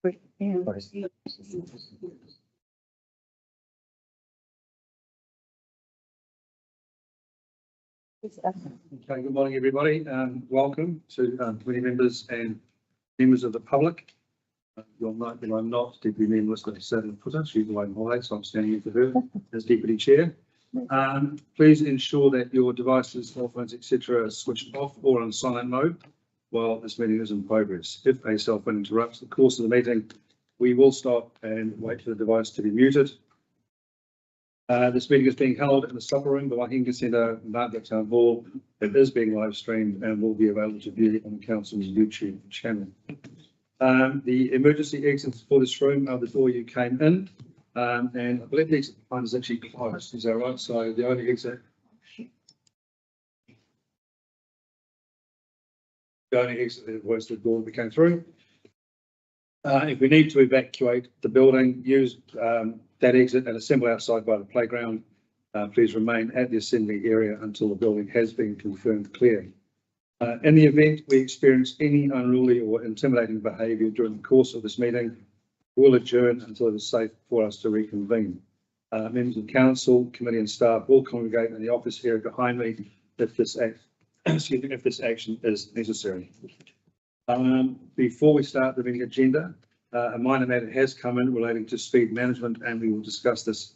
Yeah. Okay, good morning, everybody. Welcome to committee members and members of the public. You'll note that I'm not Deputy Mayor Melissa Saturn Putter. She's away on holiday, so I'm standing in for her as Deputy Chair. Please ensure that your devices, cell phones, etc. are switched off or on silent mode while this meeting is in progress. If a cell phone interrupts the course of the meeting, we will stop and wait for the device to be muted. This meeting is being held in the supper room, the Wahinga Centre, Margaret Town Hall. It is being live streamed and will be available to view on the Council's YouTube channel. The emergency exits for this room are the door you came in, and I believe the exit behind is actually closed. Is that right? So the only exit was the door we came through. If we need to evacuate the building, use that exit and assemble outside by the playground. Please remain at the assembly area until the building has been confirmed clear. In the event we experience any unruly or intimidating behaviour during the course of this meeting, we'll adjourn until it is safe for us to reconvene. Members of council, committee and staff will congregate in the office area behind me if this action is necessary. Before we start the meeting agenda, a minor matter has come in relating to speed management, and we will discuss this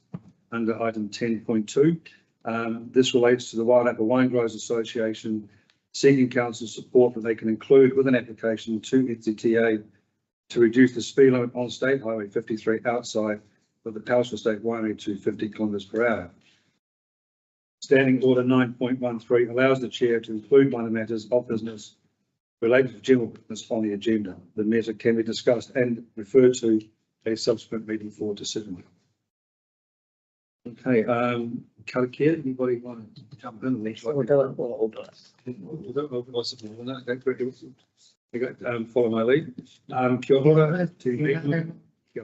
under item 10.2. This relates to the Wairarapa Wine Growers Association seeking council support that they can include with an application to NZTA to reduce the speed limit on State Highway 53 outside of the Palmerston State Winery to 50 km per hour. Standing Order 9.13 allows the chair to include minor matters of business related to general business on the agenda. The matter can be discussed and referred to a subsequent meeting for decision. Okay, Karakia, anybody want to jump in? We'll do it. We'll do it. Follow my lead. Kia ora. He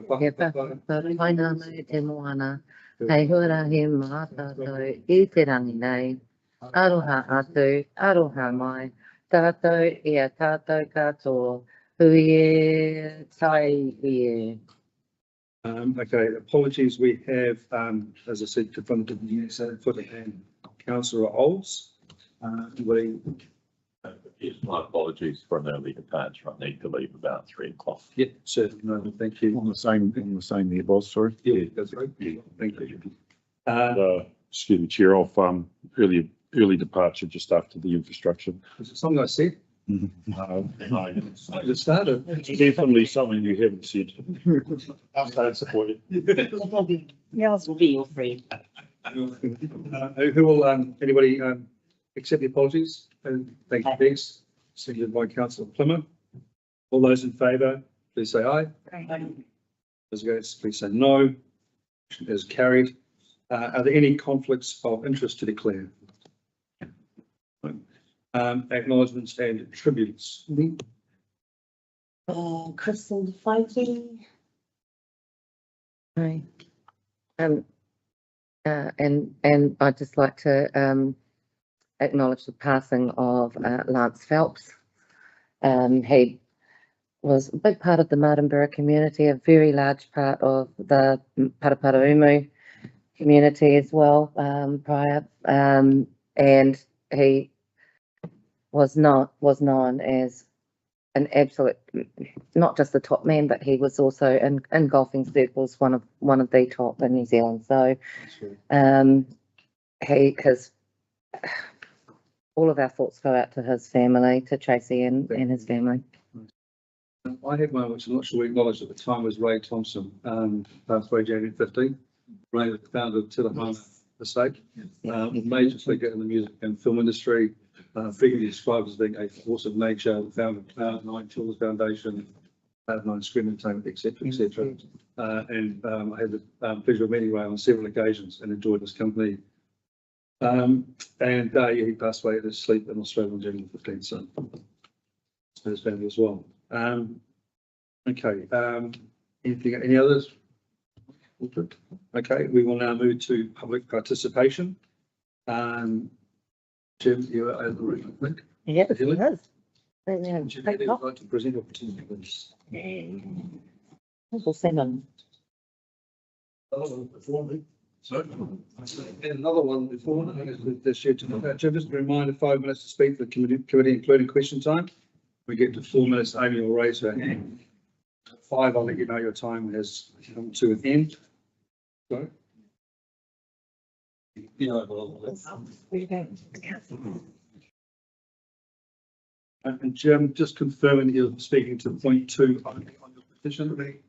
whaina mai te moana, hei huarahi mā tātou I te rangi nei, aroha atu, aroha mai, tātou ia tātou katoa, hui e tai e. Okay, apologies. We have, as I said, from the foot and Councillor Olds. Yes, my apologies for an early departure. I need to leave about 3 o'clock. Yeah, certainly. No, thank you. On the same there, boss, sorry. Yeah, that's right. Yeah, thank you. Excuse me, Chair, off early departure just after the infrastructure. Is it something I said? No, At the start of. definitely something you haven't said. I don't support it. Yours will be your friend. Who will, anybody, accept the apologies? Thank you, Bex. Seconded by Councillor Plymouth. All those in favour, please say aye. Those against, please say no. Motion is carried. Are there any conflicts of interest to declare? Acknowledgements and tributes. Kristen fighting. Hi. And I'd just like to acknowledge the passing of Lance Phelps. He was a big part of the Martinborough community, a very large part of the Paraparaumu community as well prior, and he was known as an absolute, not just the top man, but he was also in golfing circles one of the top in New Zealand. So all of our thoughts go out to his family, to Tracy and his family. I have one which I'm not sure we acknowledged at the time, was Ray Thompson, passed away January 15. Ray was the founder of Te Rahana Estate, major figure in the music and film industry, frequently described as being a force of nature, the founder of Cloud9 Children's Foundation, Cloud9 Screen Entertainment, etc., etc. And I had the pleasure of meeting Ray on several occasions and enjoyed his company. He passed away at his sleep in Australia on January 15, so his family as well. Okay, any others? Okay, we will now move to public participation. Jim, you are over the room. Yes, it Hilly? is. Jim, would you like to present your opportunity, please? Uncle Simon. And another one before, this year, just a reminder, 5 minutes to speak for the committee, including question time. We get to 4 minutes, Amy will raise her hand. 5, I'll let you know your time has come to an end. Sorry. And Jim, just confirming that you're speaking to point 2 on your petition.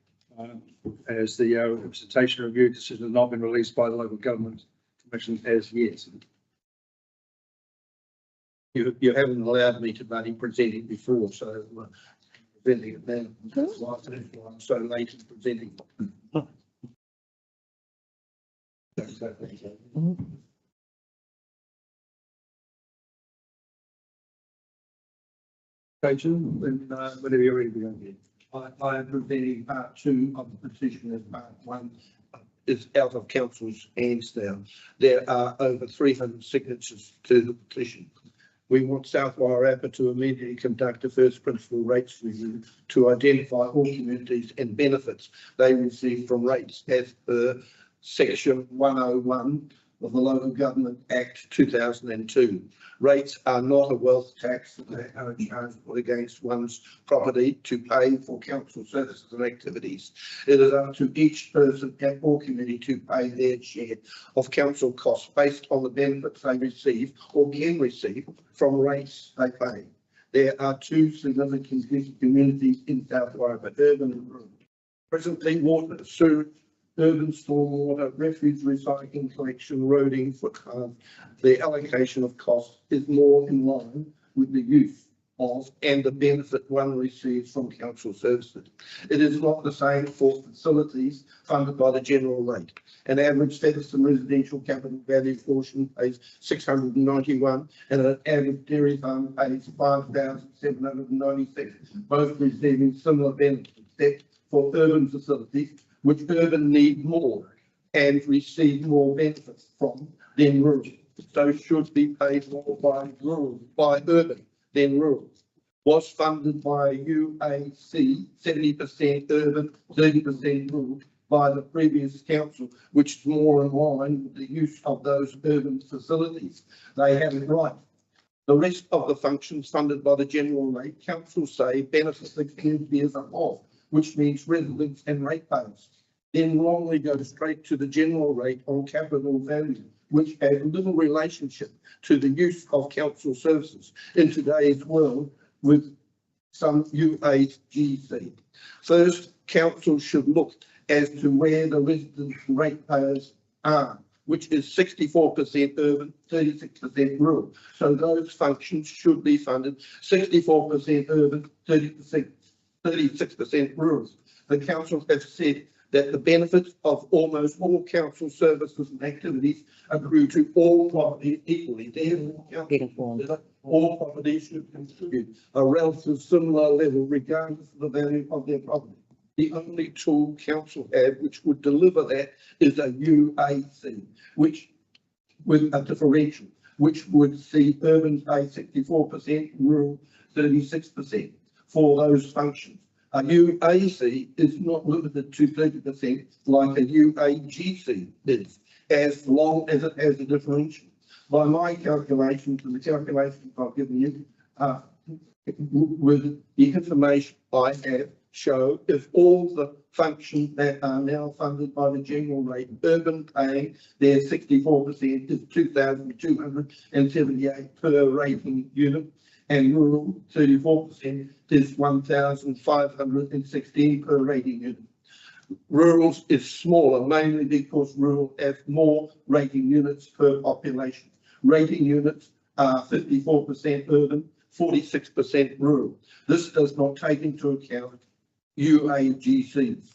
As the representation review decision has not been released by the local government commission as yet. You haven't allowed me to bloody present it before, so presenting it now. That's why I'm so late in presenting. Okay, Jim, then whenever you're ready to begin. I am presenting part 2 of the petition, as part 1 is out of council's hands now. There are over 300 signatures to the petition. We want South Wairarapa to immediately conduct a first principle rates review to identify all communities and benefits they receive from rates as per section 101 of the Local Government Act 2002. Rates are not a wealth tax that they are charged against one's property to pay for council services and activities. It is up to each person or committee to pay their share of council costs based on the benefits they receive or can receive from rates they pay. There are 2 significant communities in South Wairarapa, urban and rural. Presently, water, sewage, urban stormwater, refuse recycling, collection, roading, footpath, the allocation of costs is more in line with the use of and the benefit one receives from council services. It is not the same for facilities funded by the general rate. An average Featherston residential capital value portion pays 691 and an average dairy farm pays 5,796, both receiving similar benefits, except for urban facilities, which urban need more and receive more benefits from than rural. So should be paid more by urban than rural. Was funded by UAC, 70% urban, 30% rural by the previous council, which is more in line with the use of those urban facilities. They have it right. The rest of the functions funded by the general rate, councils say benefit the community as a whole, which means residents and ratepayers. Then wrongly go straight to the general rate on capital value, which has little relationship to the use of council services in today's world with some UAGC. First, council should look as to where the residents and ratepayers are, which is 64% urban, 36% rural. So those functions should be funded 64% urban, 36% rural. The council has said that the benefits of almost all council services and activities accrue to all properties equally. Therefore, all properties should contribute a relative similar level regardless of the value of their property. The only tool council have which would deliver that is a UAC, which with a differential, which would see urban pay 64%, rural 36% for those functions. A UAC is not limited to 30% like a UAGC is, as long as it has a differential. By my calculations and the calculations I've given you, with the information I have, show if all the functions that are now funded by the general rate, urban paying their 64% is 2,278 per rating unit, and rural 34% is 1,516 per rating unit. Rural is smaller, mainly because rural has more rating units per population. Rating units are 54% urban, 46% rural. This does not take into account UAGCs.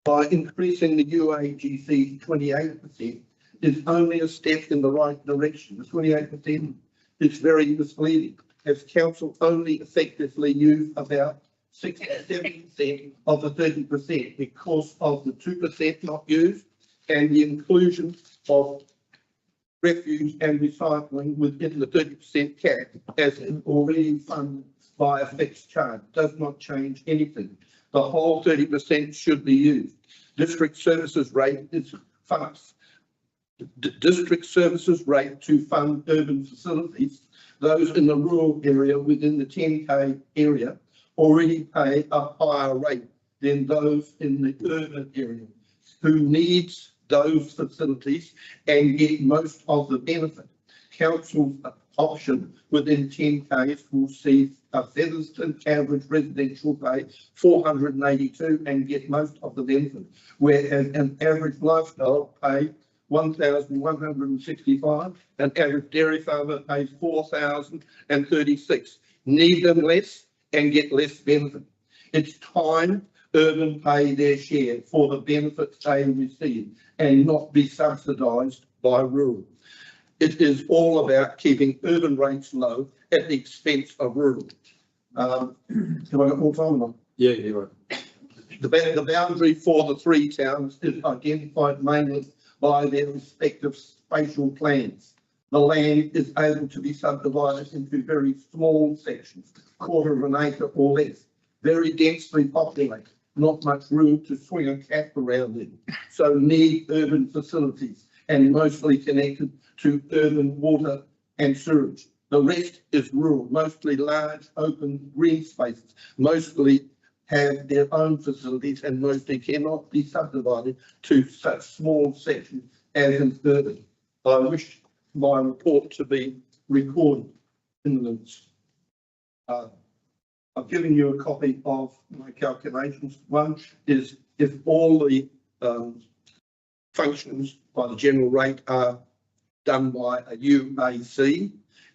By increasing the UAGC to 28% is only a step in the right direction. The 28% is very misleading, as council only effectively use about 67% of the 30% because of the 2% not used and the inclusion of refuse and recycling within the 30% cap as already funded by a fixed charge. Does not change anything. The whole 30% should be used. District services rate is funds. District services rate to fund urban facilities. Those in the rural area within the 10K area already pay a higher rate than those in the urban area who needs those facilities and get most of the benefit. Council's option within 10Ks will see a Featherston average residential pay 482 and get most of the benefit, whereas an average lifestyle pay 1,165, an average dairy farmer pays 4,036. Need them less and get less benefit. It's time urban pay their share for the benefits they receive and not be subsidised by rural. It is all about keeping urban rates low at the expense of rural. Have I got more time on? Yeah, you're right. The boundary for the three towns is identified mainly by their respective spatial plans. The land is able to be subdivided into very small sections, 1/4 of an acre or less, very densely populated, not much room to swing a cat around in, so need urban facilities and mostly connected to urban water and sewage. The rest is rural, mostly large open green spaces, mostly have their own facilities and mostly cannot be subdivided to such small sections as in urban. I wish my report to be recorded in the minutes. I've given you a copy of my calculations. One is if all the functions by the general rate are done by a UAC,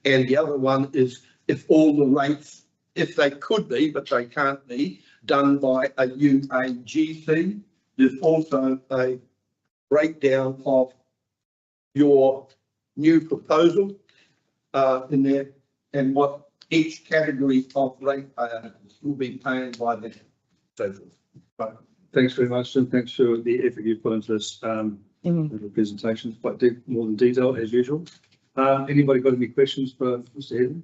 and the other one is if all the rates, if they could be, but they can't be, done by a UAGC. There's also a breakdown of your new proposal in there and what each category of rate payer will be paying by them. So forth. Right. Thanks very much, Jim. Thanks for the effort you've put into this little presentation. It's quite more than detail as usual. Anybody got any questions for Mr. Headley?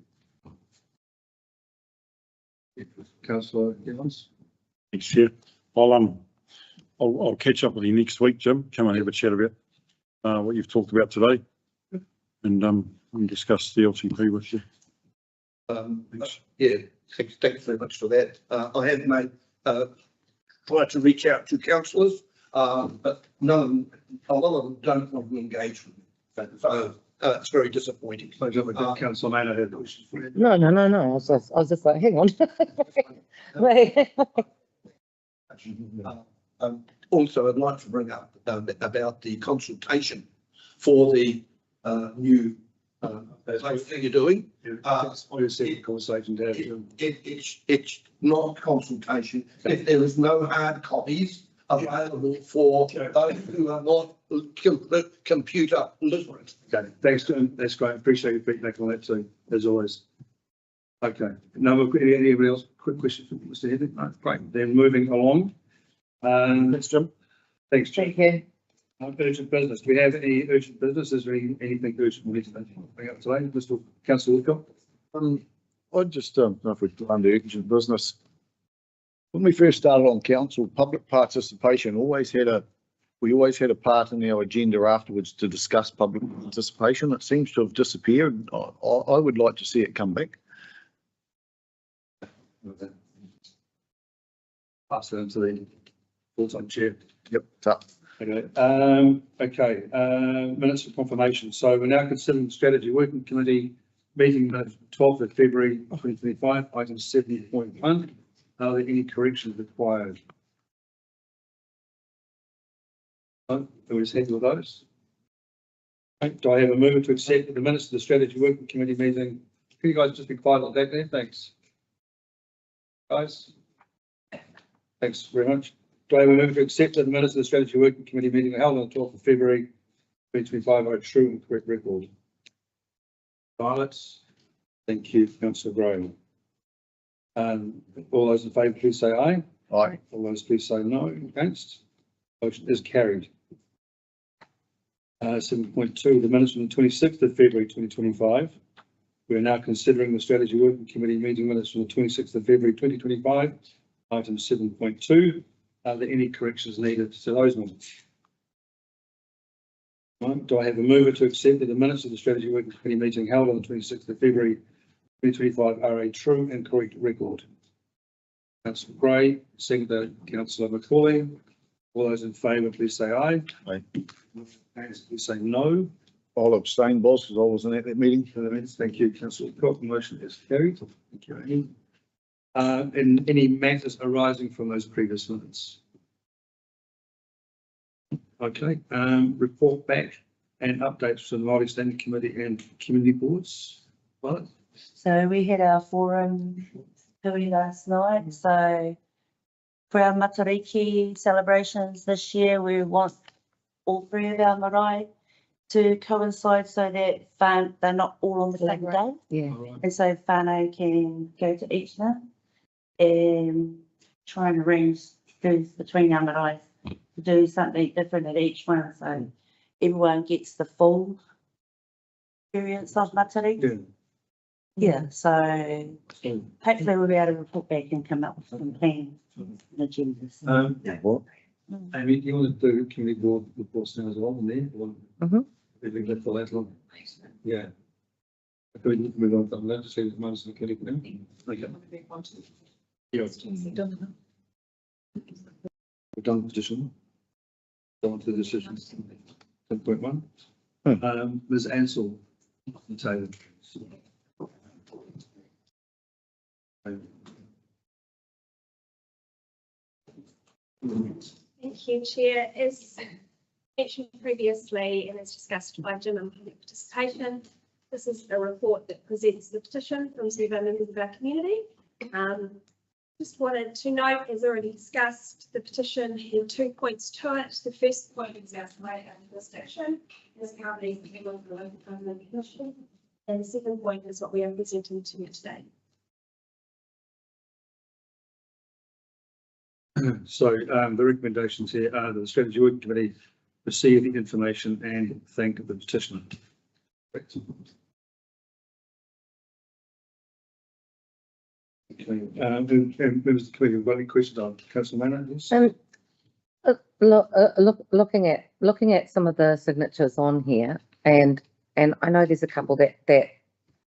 Councillor Evans? Thanks, Chair. I'll catch up with you next week, Jim. Come and have a chat about what you've talked about today, and discuss the LTP with you. Yeah, thanks very much for that. I have made tried to reach out to councillors, but a lot of them don't want to engage with me. So it's very disappointing. Councillor Maynard had a question for you. No. I was just like, hang on. Wait. Also, I'd like to bring up about the consultation for the new thing you're doing. Conversation to have. It's not consultation if there is no hard copies available for those who are not computer literate. Okay, thanks, Jim. That's great. Appreciate your feedback on that too, as always. Okay, anybody else? Quick question for Mr. Headley? No, great. Then moving along. Thanks, Jim. Thank you. Urgent business. Do we have any urgent business? Is there anything urgent we need to bring up today? Mr. Councillor Woodcock? I just don't know if we've done the urgent business. When we first started on council, public participation we always had a part in our agenda afterwards to discuss public participation. It seems to have disappeared. I would like to see it come back. Pass it into the full-time chair. Yep, tough. Okay, minutes of confirmation. So we're now considering the strategy working committee meeting the 12th of February 2025, item 70.1. Are there any corrections required? No, we just happy with those? Okay, do I have a mover to accept the minutes of the strategy working committee meeting? Can you guys just be quiet like that there? Thanks. Guys? Thanks very much. Do I have a mover to accept the minutes of the strategy working committee meeting held on the 12th of February 2025 are true and correct record? Silence. Thank you, Councillor Graham. All those in favour, please say aye. Aye. All those please say no. Against? Motion is carried. 7.2, the minutes from the 26th of February 2025. We are now considering the strategy working committee meeting minutes from the 26th of February 2025. Item 7.2, are there any corrections needed to those minutes? Right, do I have a mover to accept that the minutes of the Strategy Working Committee meeting held on the 26th of February 2025 are a true and correct record? Councillor Gray, seconded Councillor Macaulay. All those in favour, please say aye. Aye. Please say no. I'll abstain, boss, because I wasn't at that meeting. Thank you, Councillor Cook. The motion is carried. Thank you, Amy. And any matters arising from those previous minutes? Okay, report back and updates from the Māori Standing Committee and community boards. Well, So we had our forum hui last night, so for our Matariki celebrations this year, we want all three of our marae to coincide so that they're not all on the same day. Yeah. all right. And so whānau can go to each one and try and arrange things between our marae to do something different at each one, so everyone gets the full experience of Matariki. Yeah, so hopefully we'll be able to report back and come up with some plans and agendas. What? Amy, do you want to do community board reports now as well in there? Or Mhm. we leave that for later on? Yeah. Could we move on from that to see the minutes of the committee now? Okay. Yeah. We've done the petition. Go on to the decision. 10.1. Ms. Ansell, the table. Thank you, Chair. As mentioned previously and as discussed by Jim in public participation, this is a report that presents the petition from several members of our community. Just wanted to note, as already discussed, the petition had 2 points to it. The first point is our right of jurisdiction, as currently the local government commission. And the second point is what we are presenting to you today. So the recommendations here are that the Strategy Working Committee receive the information and thank the petitioner. Correct. Okay, and members of the committee, have got any questions on Councillor Manor? Yes. Looking at some of the signatures on here, and I know there's a couple that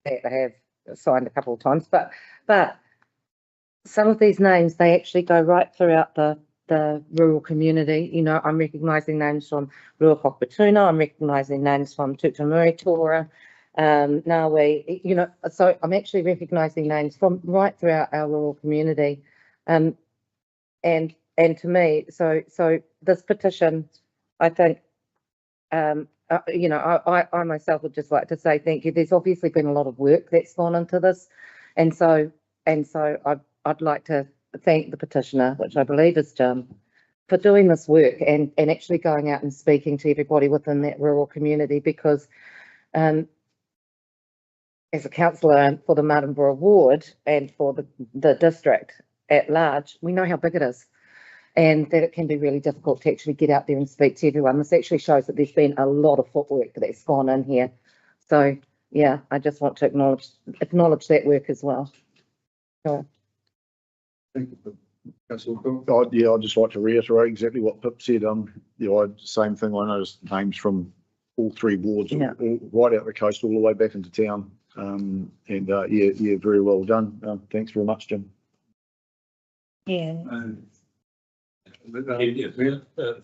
have signed a couple of times, but some of these names, they actually go right throughout the rural community. You know, I'm recognising names from Rua Kokpatuna, I'm recognising names from Tutamuri Tora, Ngawi, you know, so I'm actually recognising names from right throughout our rural community. And to me, so this petition, I think, you know, I myself would just like to say thank you. There's obviously been a lot of work that's gone into this, and so I'd like to thank the petitioner, which I believe is Jim, for doing this work and actually going out and speaking to everybody within that rural community, because as a councillor for the Martinborough ward and for the district at large, we know how big it is and that it can be really difficult to actually get out there and speak to everyone. This actually shows that there's been a lot of footwork that's gone in here. So yeah, I just want to acknowledge that work as well. So. Thank you, Councillor Cook. Yeah, I'd just like to reiterate exactly what Pip said. You know, same thing. I noticed names from all three wards, Yeah. all right out the coast, all the way back into town. Yeah, very well done. Thanks very much, Jim. Yeah.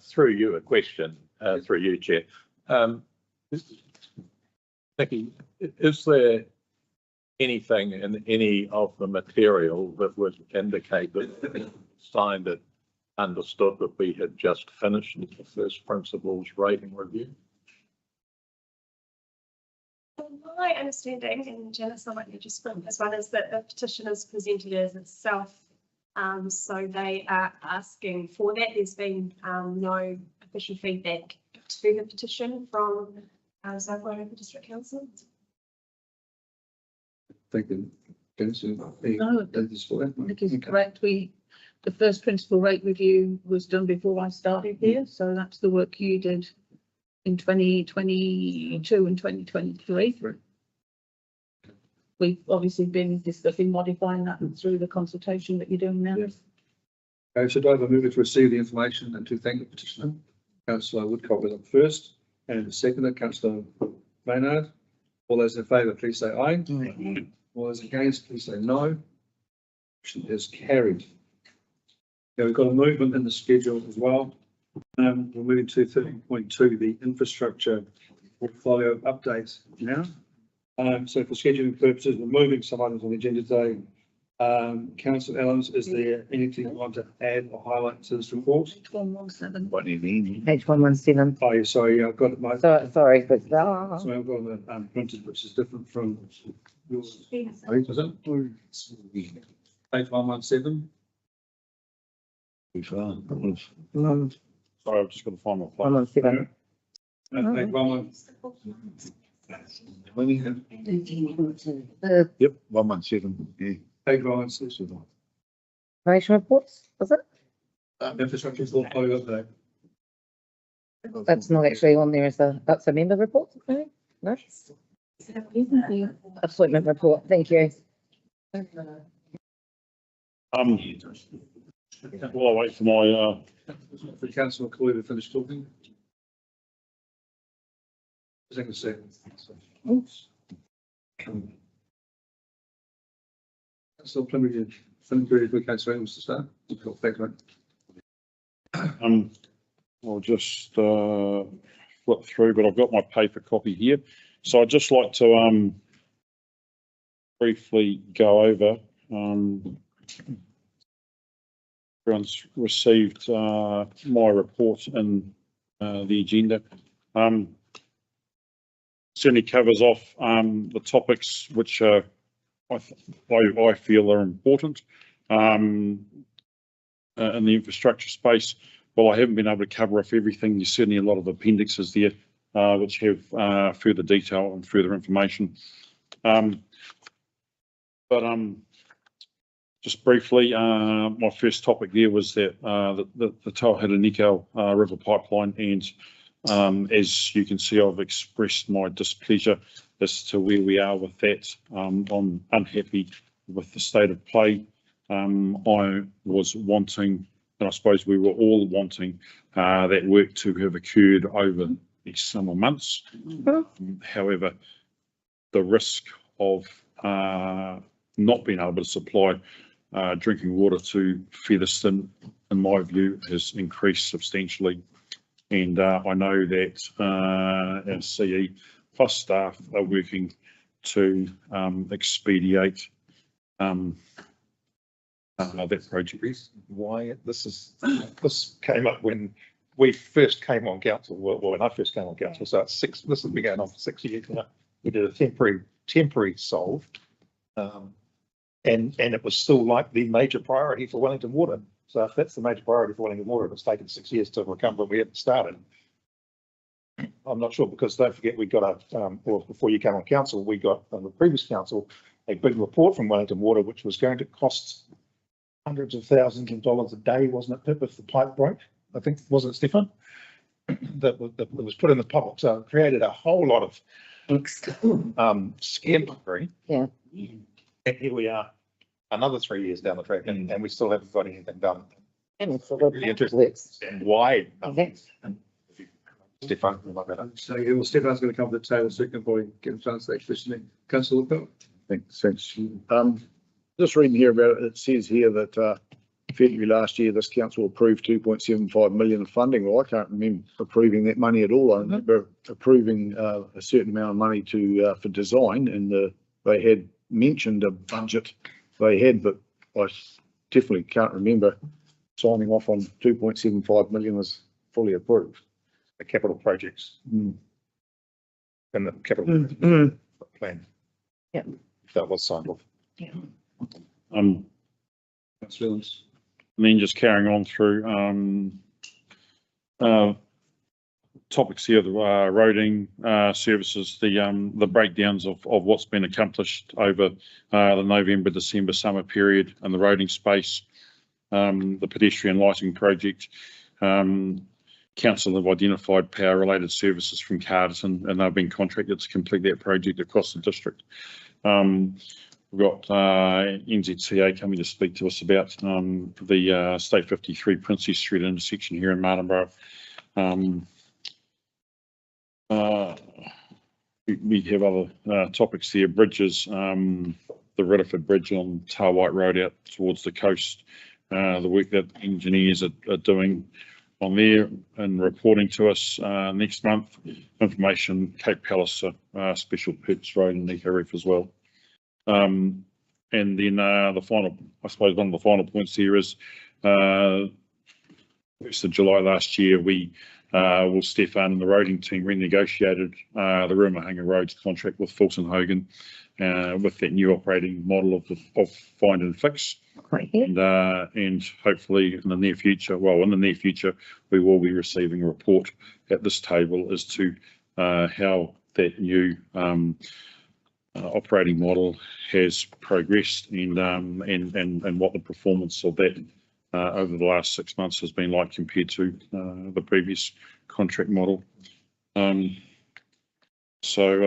Through you, a question, through you, Chair. Nikki, is there anything in any of the material that would indicate that signed it, understood that we had just finished the first principles rating review? My understanding, and Janice, I might just bring this one, is that the petition is presented as itself. So they are asking for that. There's been no official feedback to the petition from South Waitangi District Council. Thank you. No, No. Nikki's correct. The first principal rate review was done before I started here, so that's the work you did in 2022 and 2023. Right. We've obviously been discussing modifying that through the consultation that you're doing now. Yes. Okay, so do I have a mover to receive the information and to thank the petitioner? Councillor Woodcock was up first, and the second, Councillor Maynard. All those in favour, please say aye. All those against, please say no. Motion is carried. Okay, we've got a movement in the schedule as well. We're moving to 13.2, the infrastructure portfolio update now. So for scheduling purposes, we're moving some items on the agenda today. Councillor Ellens, is there anything you want to add or highlight to this report? 117. What do you mean? Page 117. Oh, yeah, sorry, I've got my, Sorry, but, sorry, I've got the printed, which is different from yours. I think, is it? Page 117. Too far. Sorry, I've just got to find my place. 117. Page 117. Yep, 117, yeah. Page 117. Information reports, was it? Infrastructure portfolio update. That's not actually on there as that's a member report, okay? No? Appointment report, thank you. While I wait for my, For Councillor McCoy to finish talking. Just a second. Councillor Plummer, for Councillor Ellens to start. Thanks, mate. I'll just, flip through, but I've got my paper copy here. So I'd just like to, briefly go over, everyone's received, my report and, the agenda. Certainly covers off, the topics which are, I feel are important, in the infrastructure space. Well, I haven't been able to cover off everything. There's certainly a lot of appendixes there, which have further detail and further information. Just briefly, my first topic there was that the Tauhara Nikau River Pipeline, and as you can see, I've expressed my displeasure as to where we are with that. I'm unhappy with the state of play. I was wanting, and I suppose we were all wanting, that work to have occurred over these summer months. However, the risk of not being able to supply drinking water to Featherston, in my view, has increased substantially. And I know that our CE plus staff are working to expedite that project. Why this came up when we first came on council, well, when I first came on council, so it's this has been going on for 6 years now. We did a temporary solve, and it was still like the major priority for Wellington Water. So if that's the major priority for Wellington Water, it's taken 6 years to recover, we hadn't started. I'm not sure, because don't forget, we got well, before you came on council, we got on the previous council a big report from Wellington Water, which was going to cost hundreds of thousands of dollars a day, wasn't it, Pip, if the pipe broke? I think, wasn't it, Stefan? that was put in the public, so it created a whole lot of scaremongering. Yeah. And here we are, another 3 years down the track, and we still haven't got anything done. And it's a little Really interesting. works. And why? Okay. Stefan, like that. So, yeah, well, Stefan's going to come to the table, so you can probably get a chance to question. Councillor Woodcock. Thanks. Just reading here about it, it says here that February last year, this council approved 2.75 million of funding. Well, I can't remember approving that money at all. I remember approving a certain amount of money to for design, and they had mentioned a budget they had, but I definitely can't remember signing off on 2.75 million as fully approved. The capital projects and the capital plan. Yeah. That was signed off. Councillor Ellens. And then just carrying on through topics here, the roading services, the breakdowns of what's been accomplished over the November, December summer period and the roading space, the pedestrian lighting project. Council have identified power related services from Carterton, and they've been contracted to complete that project across the district. we've got NZTA coming to speak to us about the State 53 Princess Street intersection here in Martinborough. We have other topics here, bridges, the Ridderford Bridge on Tar White Road out towards the coast, the work that engineers are doing on there and reporting to us next month. Information, Cape Palliser, Special Purpose Road and Eco Reef as well. And then the final, I suppose one of the final points here is 1st of July last year, we Will Stefan and the roading team renegotiated the Rumahanger Roads contract with Fulton Hogan with that new operating model of find and fix. And hopefully in the near future, we will be receiving a report at this table as to how that new operating model has progressed and what the performance of that over the last 6 months has been like compared to the previous contract model. So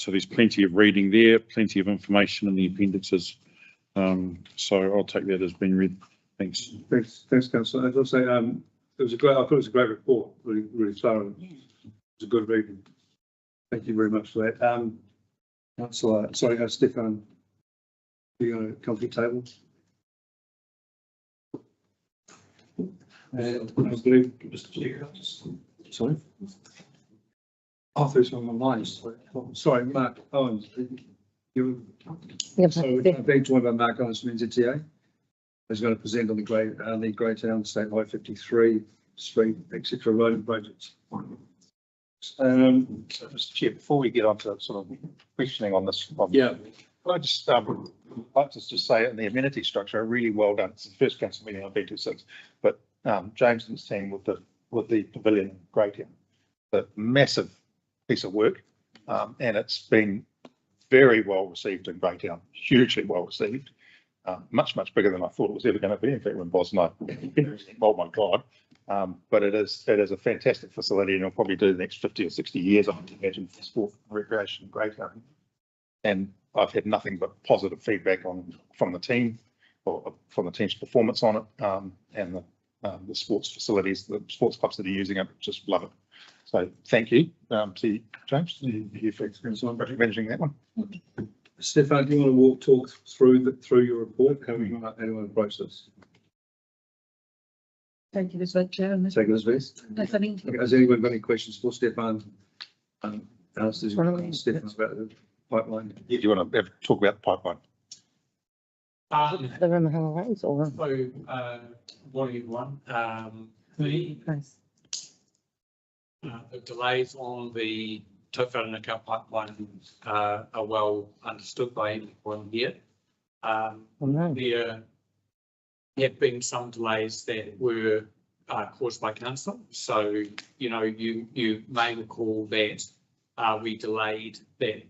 there's plenty of reading there, plenty of information in the appendixes. So I'll take that as being read. Thanks. Thanks, Councillor. As I say, it was a great. I thought it was a great report. Really thorough. It was a good reading. Thank you very much for that. Councillor, sorry, Stefan, you going to come to the table? I believe, Mr. Chair. Sorry. Oh, there's one online. Sorry, Mark Owens. So we're being joined by Mark Owens from NZTA. He's going to present on the Greytown State Highway 53 Street, etc. road projects. So, Mr. Chair, before we get on to sort of questioning on this, I just like to just say in the amenity structure, really well done. It's the first council meeting I've been to since, but James and his team with the pavilion in Greytown, a massive piece of work, and it's been very well received in Greytown, hugely well received, much bigger than I thought it was ever going to be. In fact, when Boz and I, oh my God, but it is a fantastic facility, and it'll probably do the next 50 or 60 years, I would imagine, for sport and recreation in Greytown. And I've had nothing but positive feedback from the team, or from the team's performance on it, and the sports facilities, the sports clubs that are using it, just love it. So thank you to you, James, you for managing that one. Stefan, do you want to talk through your report? How do you want to approach this? Thank you, Mr. Chair. Take it as best. Has anyone got any questions for Stefan? Stefan about the pipeline. Do you want to talk about the pipeline? The Rumahanger Roads or? So, morning everyone. The delays on the Tauwharanuka pipeline are well understood by everyone here. There have been some delays that were caused by council. So, you may recall that we delayed that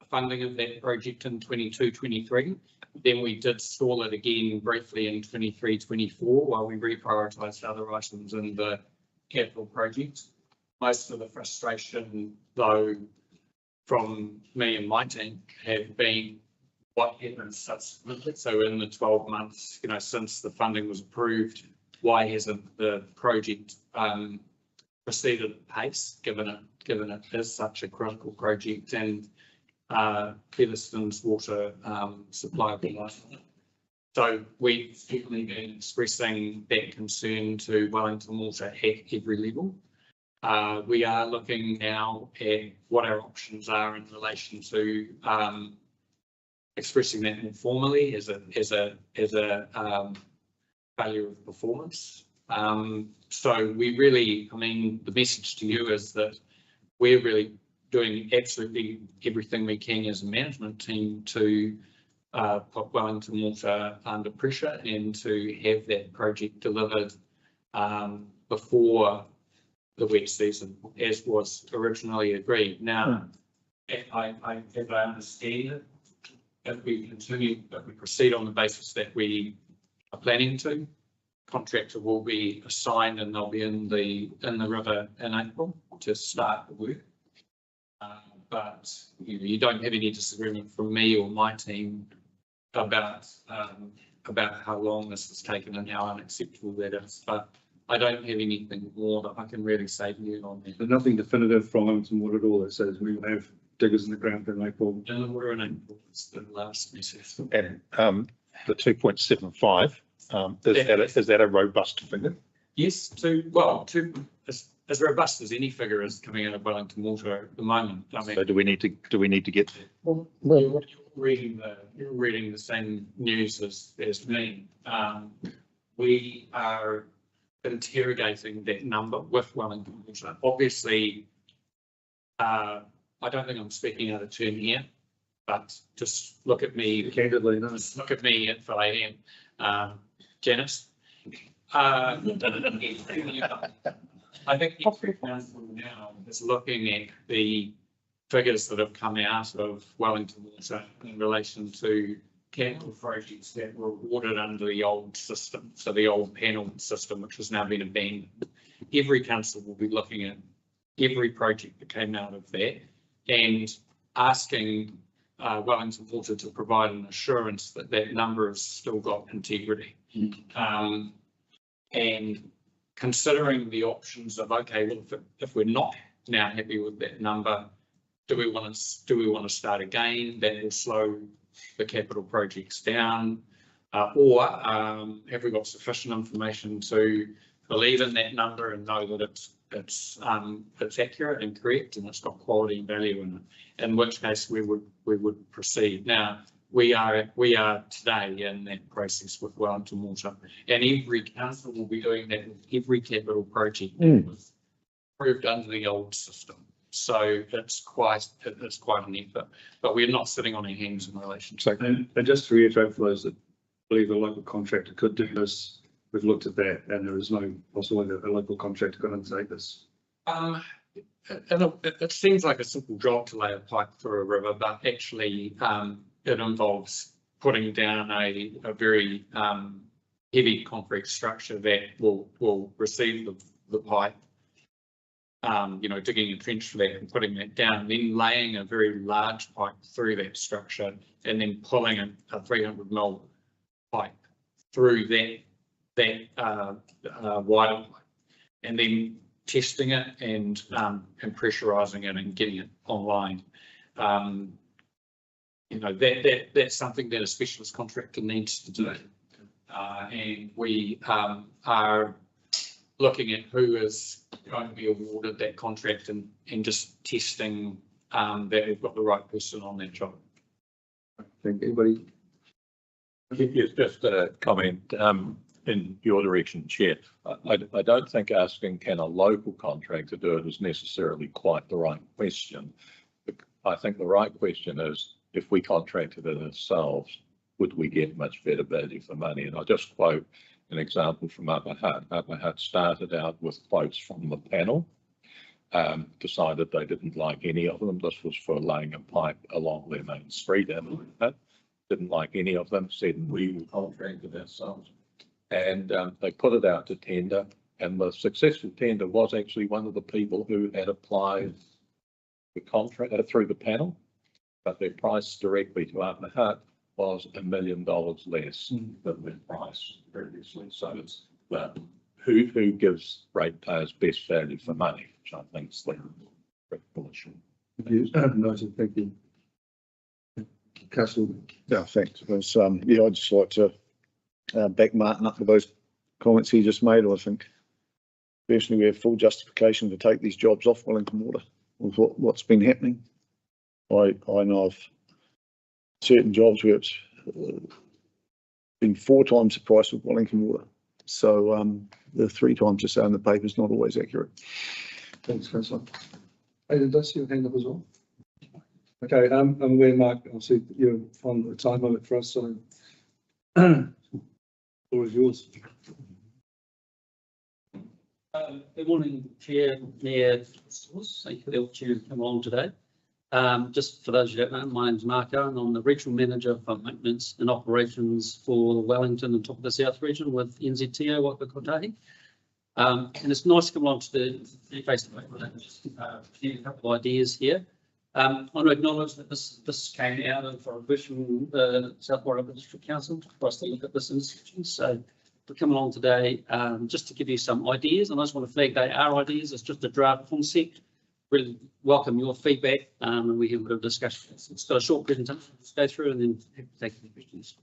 funding of that project in 22-23. Then we did stall it again briefly in 23-24 while we reprioritised other items in the capital project. Most of the frustration, though, from me and my team have been what happened subsequently. So in the 12 months, since the funding was approved, why hasn't the project proceeded at pace, given it is such a critical project and Featherston's water supply relies on it. So we've definitely been expressing that concern to Wellington Water at every level. We are looking now at what our options are in relation to expressing that informally as a failure of performance. So we really, the message to you is that we're really doing absolutely everything we can as a management team to put Wellington Water under pressure and to have that project delivered before the wet season, as was originally agreed. Now, as I understand it, if we proceed on the basis that we are planning to, contractor will be assigned and they'll be in the river in April to start the work. But you don't have any disagreement from me or my team about how long this has taken and how unacceptable that is, but I don't have anything more that I can really say to you on that. There's nothing definitive from Wellington Water at all that says we will have diggers in the ground in April. In the water and April, it's the last message. And the 2.75, is that a robust figure? Yes, as robust as any figure is coming out of Wellington Water at the moment. I mean, So do we need to get Well, you're reading the same news as me. We are interrogating that number with Wellington Water. Obviously, I don't think I'm speaking out of turn here, but just look at me. Candidly, no. Just look at me if I am, Janice. I think every council now is looking at the figures that have come out of Wellington Water in relation to capital projects that were awarded under the old system, so the old panel system, which has now been abandoned. Every council will be looking at every project that came out of that and asking Wellington Water to provide an assurance that that number has still got integrity. And considering the options of, okay, well, if we're not now happy with that number, do we want to start again? That will slow the capital projects down, or have we got sufficient information to believe in that number and know that it's accurate and correct and it's got quality and value in it? In which case we would proceed. Now we are today in that process with Wellington Water, and every council will be doing that with every capital project that was approved under the old system. So it's quite an effort, but we're not sitting on our hands in relation to. And just to reiterate for those that believe a local contractor could do this, we've looked at that and there is no possibility that a local contractor could undertake this. It seems like a simple job to lay a pipe through a river, but actually it involves putting down a very heavy concrete structure that will receive the pipe. Digging a trench for that and putting that down, then laying a very large pipe through that structure and then pulling a 300 mil pipe through that wider pipe and then testing it and pressurizing it and getting it online. That's something that a specialist contractor needs to do. And we are looking at who is going to be awarded that contract and just testing that we've got the right person on that job. Think anybody? Yes, just a comment in your direction, Chair. I don't think asking can a local contractor do it is necessarily quite the right question. I think the right question is, if we contracted it ourselves, would we get much better value for money? And I'll just quote an example from Upper Hutt. Upper Hutt started out with quotes from the panel, decided they didn't like any of them. This was for laying a pipe along their main street in Upper Hutt. Didn't like any of them, said we will contract it ourselves. And they put it out to tender, and the successful tender was actually one of the people who had applied the contract through the panel, but their price directly to Upper Hutt was $1 million less than their price previously. So it's who gives ratepayers best value for money, which I think is the critical issue. Noted, thank you. Councillor. Yeah, thanks. Because, I'd just like to back Martin up with those comments he just made. I think personally we have full justification to take these jobs off Wellington Water with what's been happening. I know of certain jobs where it's been 4 times the price of Wellington Water. So the 3 times you say in the paper is not always accurate. Thanks, Councillor. Aidan, does your hand up as well? Okay, I'm aware, Mark, obviously you're on the time limit for us, so floor is yours. Good morning, Chair, Mayor. Thank you for the opportunity to come along today. Just for those who don't know, my name's Mark Owen. I'm the Regional Manager for Maintenance and Operations for Wellington and Top of the South region with NZTO Waka Kotahi. And it's nice to come along to the face-to-face, just a couple of ideas here. I want to acknowledge that this came out of a vision, South Warrnambool District Council for us to look at this intersection. So we're coming along today just to give you some ideas, and I just want to flag they are ideas. It's just a draft concept. Really welcome your feedback, and we have a bit of discussion. It's got a short presentation to go through, and then take any questions.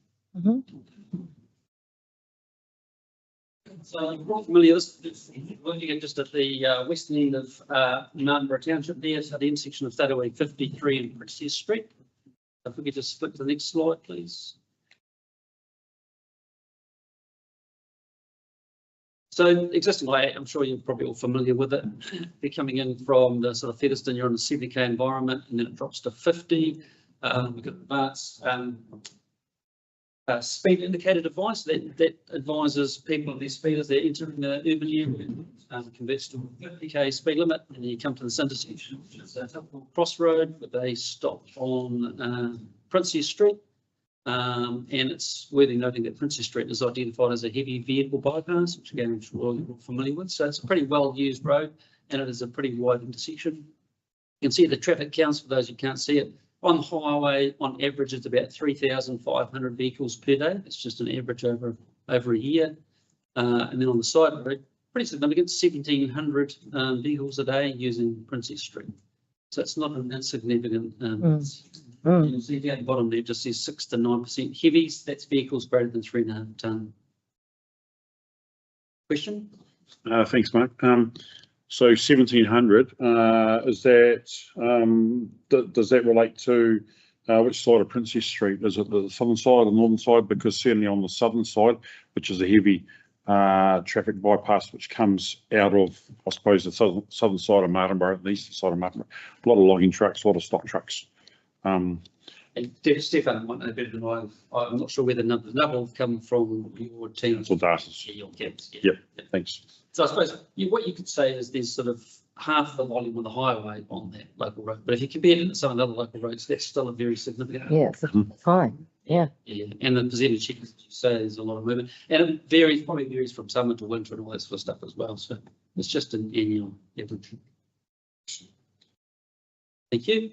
So you're probably familiar with this, looking at just at the western end of Martinborough Township there, so the intersection of Thadaway 53 and Princess Street. If we could just flip to the next slide, please. So existing layout, I'm sure you're probably all familiar with it. They're coming in from the sort of Featherston, you're in the 70k environment, and then it drops to 50. We've got advanced speed indicator device that advises people of their speed as they're entering the urban area, converts to a 50k speed limit, and then you come to this intersection, which is a crossroad, where they stop on Princess Street. And it's worthy noting that Princess Street is identified as a heavy vehicle bypass, which again I'm sure you're familiar with. So it's a pretty well used road, and it is a pretty wide intersection. You can see the traffic counts for those who can't see it. On the highway, on average, it's about 3,500 vehicles per day. It's just an average over a year. And then on the side road, pretty significant, 1,700 vehicles a day using Princess Street. So it's not an insignificant. You can see down the bottom there, it just says 6 to 9% heavies. That's vehicles greater than 3.5 tonne. Question? Thanks, Mark. So 1,700, is that, does that relate to which side of Princess Street? Is it the southern side or the northern side? Because certainly on the southern side, which is a heavy traffic bypass, which comes out of, I suppose, the southern side of Martinborough, the eastern side of Martinborough, a lot of logging trucks, a lot of stock trucks. And Stefan might know better than I. I'm not sure where the numbers will come from your team. Or data. Your camps. Yep, thanks. So I suppose what you could say is there's sort of half the volume of the highway on that local road. But if you compare it to some of the other local roads, that's still a very significant. Yeah, it's fine. Yeah. Yeah, and the percentage, as you say, there's a lot of movement. And it varies, probably varies from summer to winter and all that sort of stuff as well. So it's just an annual average. Thank you.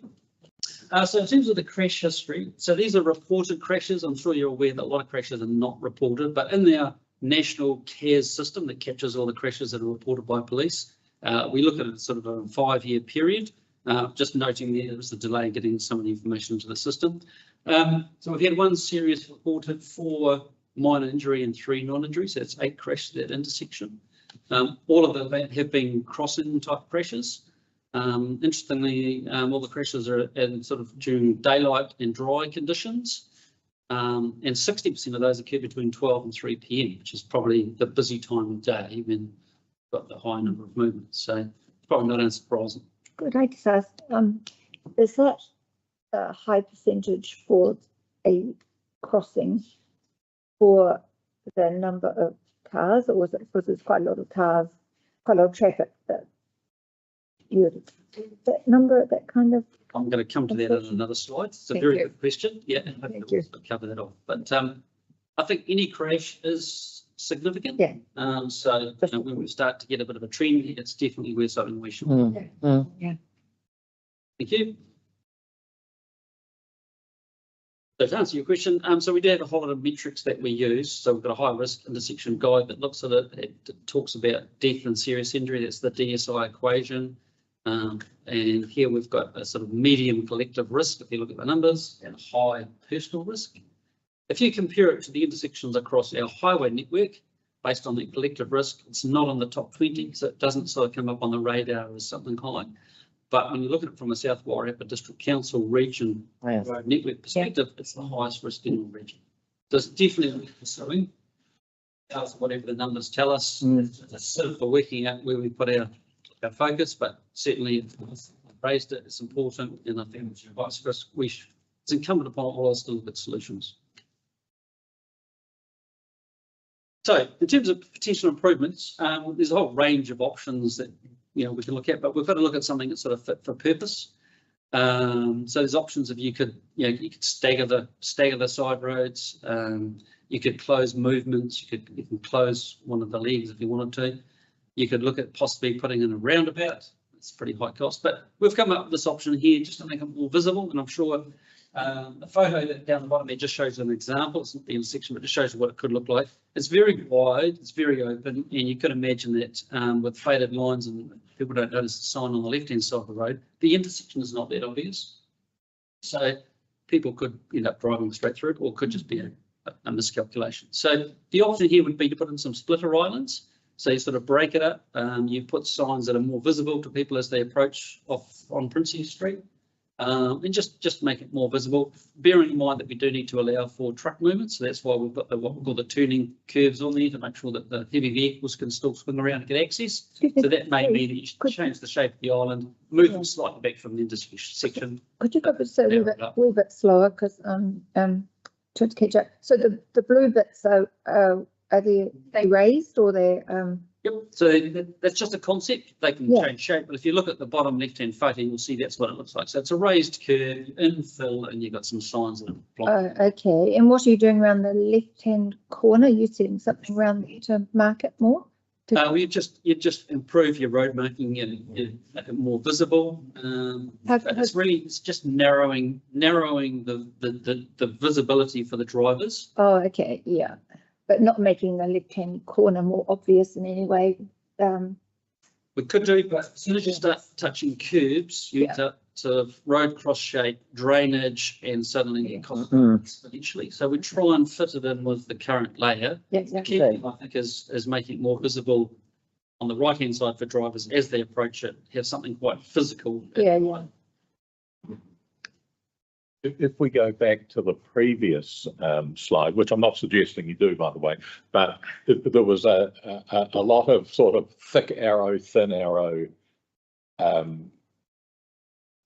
So in terms of the crash history, so these are reported crashes. I'm sure you're aware that a lot of crashes are not reported, but in their national CARES system that captures all the crashes that are reported by police, we look at it sort of a 5-year period. Just noting there was a delay in getting some of the information into the system. So we've had 1 serious reported, 4 minor injury and 3 non-injury, so that's 8 crashes at that intersection. All of them have been crossing type crashes. Interestingly, all the crashes are in sort of during daylight and dry conditions. And 60% of those occur between 12 and 3 p.m, which is probably the busy time of day when you've got the high number of movements. So probably not unsurprising. Could I just ask, is that a high percentage for a crossing for the number of cars, or was it because there's quite a lot of cars, quite a lot of traffic that you that number, that kind of? I'm going to come to that in another slide. It's a very good question. Yeah, Thank you. I'll cover that off. But I think any crash is significant. Yeah. So when we start to get a bit of a trend, it's definitely worth something we should. Yeah. Thank you. So to answer your question, so we do have a whole lot of metrics that we use. So we've got a high risk intersection guide that looks at it. It talks about death and serious injury. That's the DSI equation. And here we've got a sort of medium collective risk, if you look at the numbers, and high personal risk. If you compare it to the intersections across our highway network, based on the collective risk, it's not on the top 20, so it doesn't sort of come up on the radar as something high. But when you look at it from a South Warrnambool District Council region network perspective, it's the highest risk in the region. So it's definitely worth pursuing. Whatever the numbers tell us, it's sort of for working out where we put our focus, but certainly I've raised it, it's important, and I think it's incumbent upon all us to look at solutions. So in terms of potential improvements, there's a whole range of options that we can look at, but we've got to look at something that's sort of fit for purpose. So there's options of you could stagger the side roads, you could close movements, you can close one of the legs if you wanted to. You could look at possibly putting in a roundabout it's pretty high cost, but we've come up with this option here just to make it more visible, and I'm sure the photo that down the bottom there just shows an example. It's not the intersection, but it shows you what it could look like. It's very wide, it's very open, and you could imagine that with faded lines and people don't notice the sign on the left-hand side of the road, the intersection is not that obvious. So people could end up driving straight through it, or could just be a miscalculation. So the option here would be to put in some splitter islands. So you sort of break it up. You put signs that are more visible to people as they approach off on Princess Street, and just make it more visible. Bearing in mind that we do need to allow for truck movement, so that's why we've got what we call the turning curves on there to make sure that the heavy vehicles can still swing around and get access. So that may mean that you should change the shape of the island, move them slightly back from the intersection. Could you go a wee bit slower, because to catch up. So the blue bits are they raised, or they Yep, so that's just a concept. They can change shape, but if you look at the bottom left-hand photo, you'll see that's what it looks like. So it's a raised curve, infill, and you've got some signs that are blocked. okay. And what are you doing around the left-hand corner? You setting something around there to mark it more? You just improve your road marking and you make it more visible. It's just narrowing the visibility for the drivers. Oh, okay, yeah. But not making the left-hand corner more obvious in any way. We could do, but as soon as you start touching curbs, you end up to road cross shape, drainage, and suddenly it costs exponentially. So we try and fit it in with the current layer. Yeah, The key thing, I think, is making it more visible on the right-hand side for drivers as they approach it, have something quite physical. Yeah. If we go back to the previous slide, which I'm not suggesting you do, by the way, but there was a lot of sort of thick arrow, thin arrow,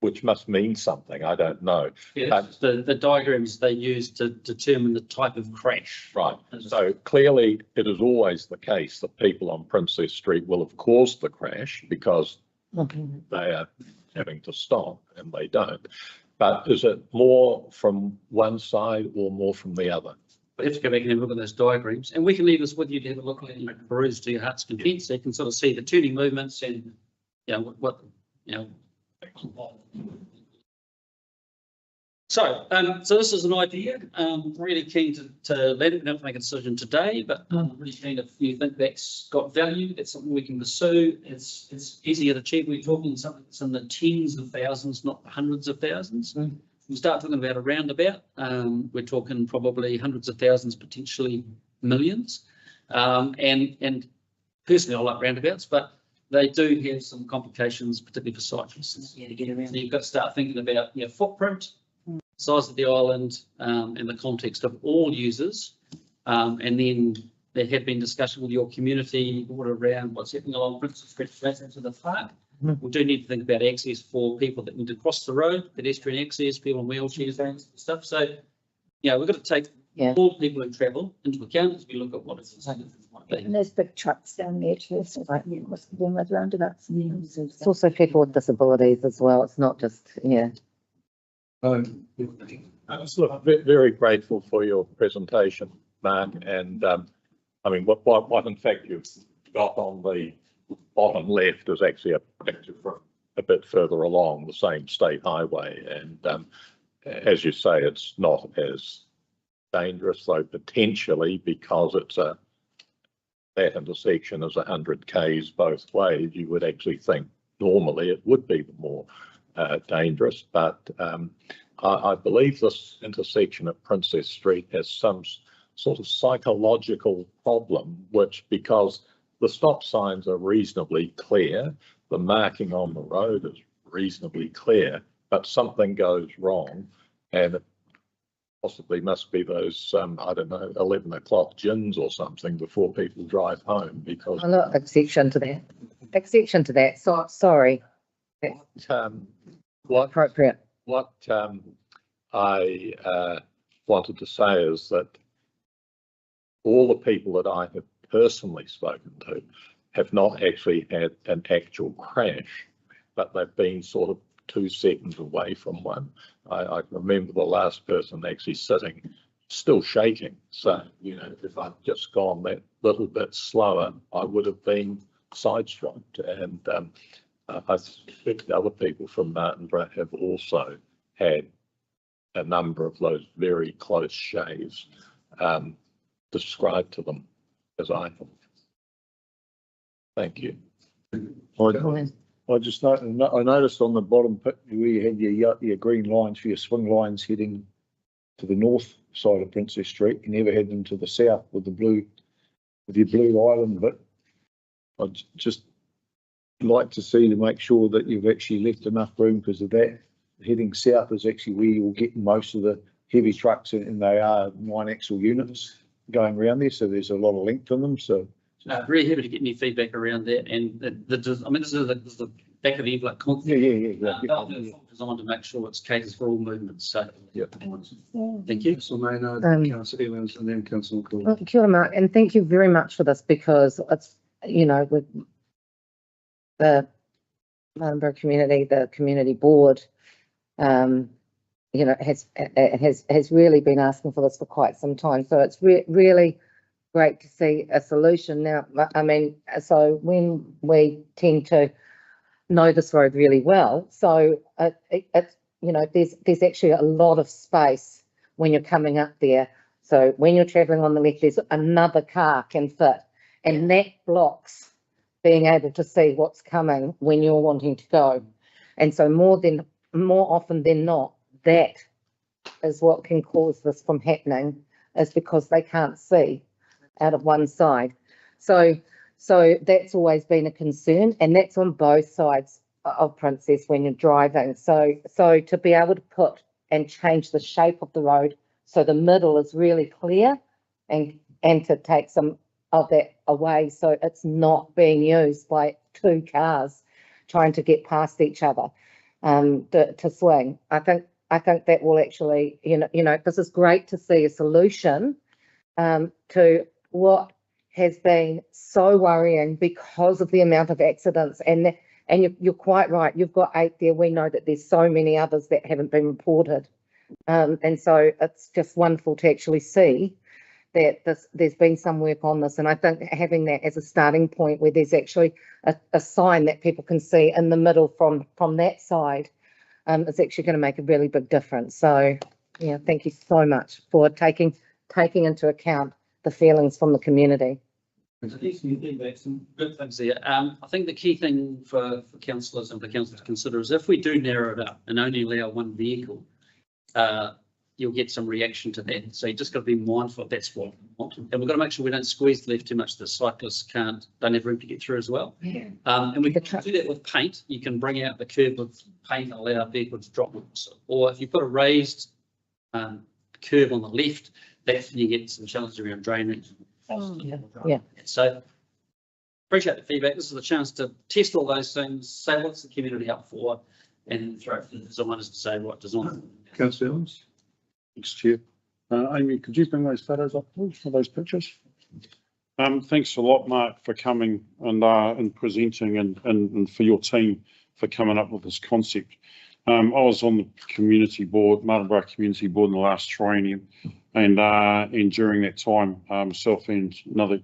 which must mean something. I don't know. Yeah, the diagrams they use to determine the type of crash. Right. So clearly it is always the case that people on Princess Street will have caused the crash because they are having to stop, and they don't. But is it more from one side or more from the other? We have to go back and have a look at those diagrams, and we can leave this with you to have a look at and peruse to your heart's content, so you can sort of see the turning movements and So this is an idea. Really keen to let it. We don't have to make a decision today, but really keen if you think that's got value, that's something we can pursue. It's easier to achieve. We're talking something that's in the tens of thousands, not hundreds of thousands. We start talking about a roundabout. We're talking probably hundreds of thousands, potentially millions. And personally, I like roundabouts, but they do have some complications, particularly for cyclists. Yeah, to get around. So you've got to start thinking about your footprint, size of the island, in the context of all users, and then there had been discussion with your community all around what's happening along Princess Street to the park. We do need to think about access for people that need to cross the road, pedestrian access, people in wheelchairs and stuff. So, we've got to take all people who travel into account as we look at what it's like. And there's big trucks down there too, so like, what's the thing with roundabouts? It's also people with disabilities as well. It's not just, Look, very grateful for your presentation, Mark, and I mean, what in fact you've got on the bottom left is actually a picture from a bit further along the same state highway, and as you say, it's not as dangerous, though potentially because it's that intersection is 100 k's both ways. You would actually think normally it would be more dangerous, but I believe this intersection at Princess Street has some sort of psychological problem, which, because the stop signs are reasonably clear, the marking on the road is reasonably clear, but something goes wrong, and it possibly must be those, I don't know, 11 o'clock gins or something before people drive home, because... look, exception to that. So, sorry. What appropriate. What I wanted to say is that all the people that I have personally spoken to have not actually had an actual crash, but they've been sort of 2 seconds away from one. I remember the last person actually sitting, still shaking. So, if I'd just gone that little bit slower, I would have been sideswiped. And I suspect other people from Martinborough have also had a number of those very close shaves described to them as I have. Thank you. I just I noticed on the bottom pit where you had your green lines for your swing lines heading to the north side of Princess Street, you never had them to the south with your blue island bit. I'd just like to see to make sure that you've actually left enough room, because of that heading south is actually where you'll get most of the heavy trucks, and they are 9-axle units going around there, so there's a lot of length in them. So Really happy to get any feedback around that, and this is the back of the envelope concept. Yeah. Designed to make sure it's caters for all movements, so. Yep. Thank you. Councillor Maynard, Councillor Evans, and then Councillor McCall. Well, kia ora, Mark, and thank you very much for this, because it's, with the Martinborough community, the community board, has really been asking for this for quite some time. So it's really great to see a solution now. I mean, so when we tend to know this road really well, so it's, there's actually a lot of space when you're coming up there. So when you're traveling on the left, there's another car can fit, and that blocks being able to see what's coming when you're wanting to go. And so more often than not, that is what can cause this from happening, is because they can't see out of one side. So that's always been a concern, and that's on both sides of Princess when you're driving. So to be able to put and change the shape of the road so the middle is really clear, and to take some of that away so it's not being used by two cars trying to get past each other to swing. I think that will actually, this is great to see a solution to what has been so worrying because of the amount of accidents. And you're quite right. You've got 8 there. We know that there's so many others that haven't been reported. And so it's just wonderful to actually see that there's been some work on this. And I think having that as a starting point where there's actually a sign that people can see in the middle from that side is actually going to make a really big difference. So yeah, thank you so much for taking into account the feelings from the community. Some good things there. I think the key thing for councillors and for council to consider is, if we do narrow it up and only allow one vehicle, you'll get some reaction to that. So you just got to be mindful that's what we want. And we've got to make sure we don't squeeze the left too much. The cyclists don't have room to get through as well. Yeah. And we can do that with paint. You can bring out the curb with paint and allow vehicles to drop. Or if you put a raised curb on the left, that's when you get some challenges around drainage. Yeah. So appreciate the feedback. This is a chance to test all those things, say what's the community up for, and throw it to the designers to say what design. Councillor Evans. Thanks, Chair. Amy, could you bring those photos up, please, for those pictures? Thanks a lot, Mark, for coming and presenting, and for your team for coming up with this concept. I was on the community board, Martinborough Community Board, in the last triennium, and during that time, myself and another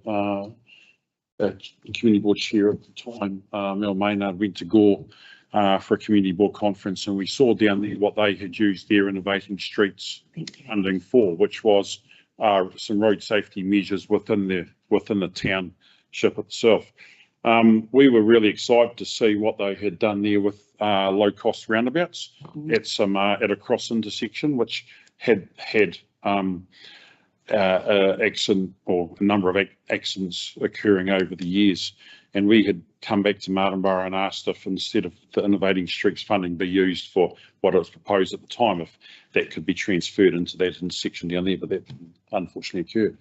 community board chair at the time, Mel Maynard, went to Gore for a community board conference, and we saw down there what they had used their Innovating Streets funding for, which was some road safety measures within the township itself. We were really excited to see what they had done there with low cost roundabouts at a cross intersection, which had accident or a number of accidents occurring over the years. And we had come back to Martinborough and asked if, instead of the Innovating Streets funding be used for what it was proposed at the time, if that could be transferred into that intersection down there, but that unfortunately occurred.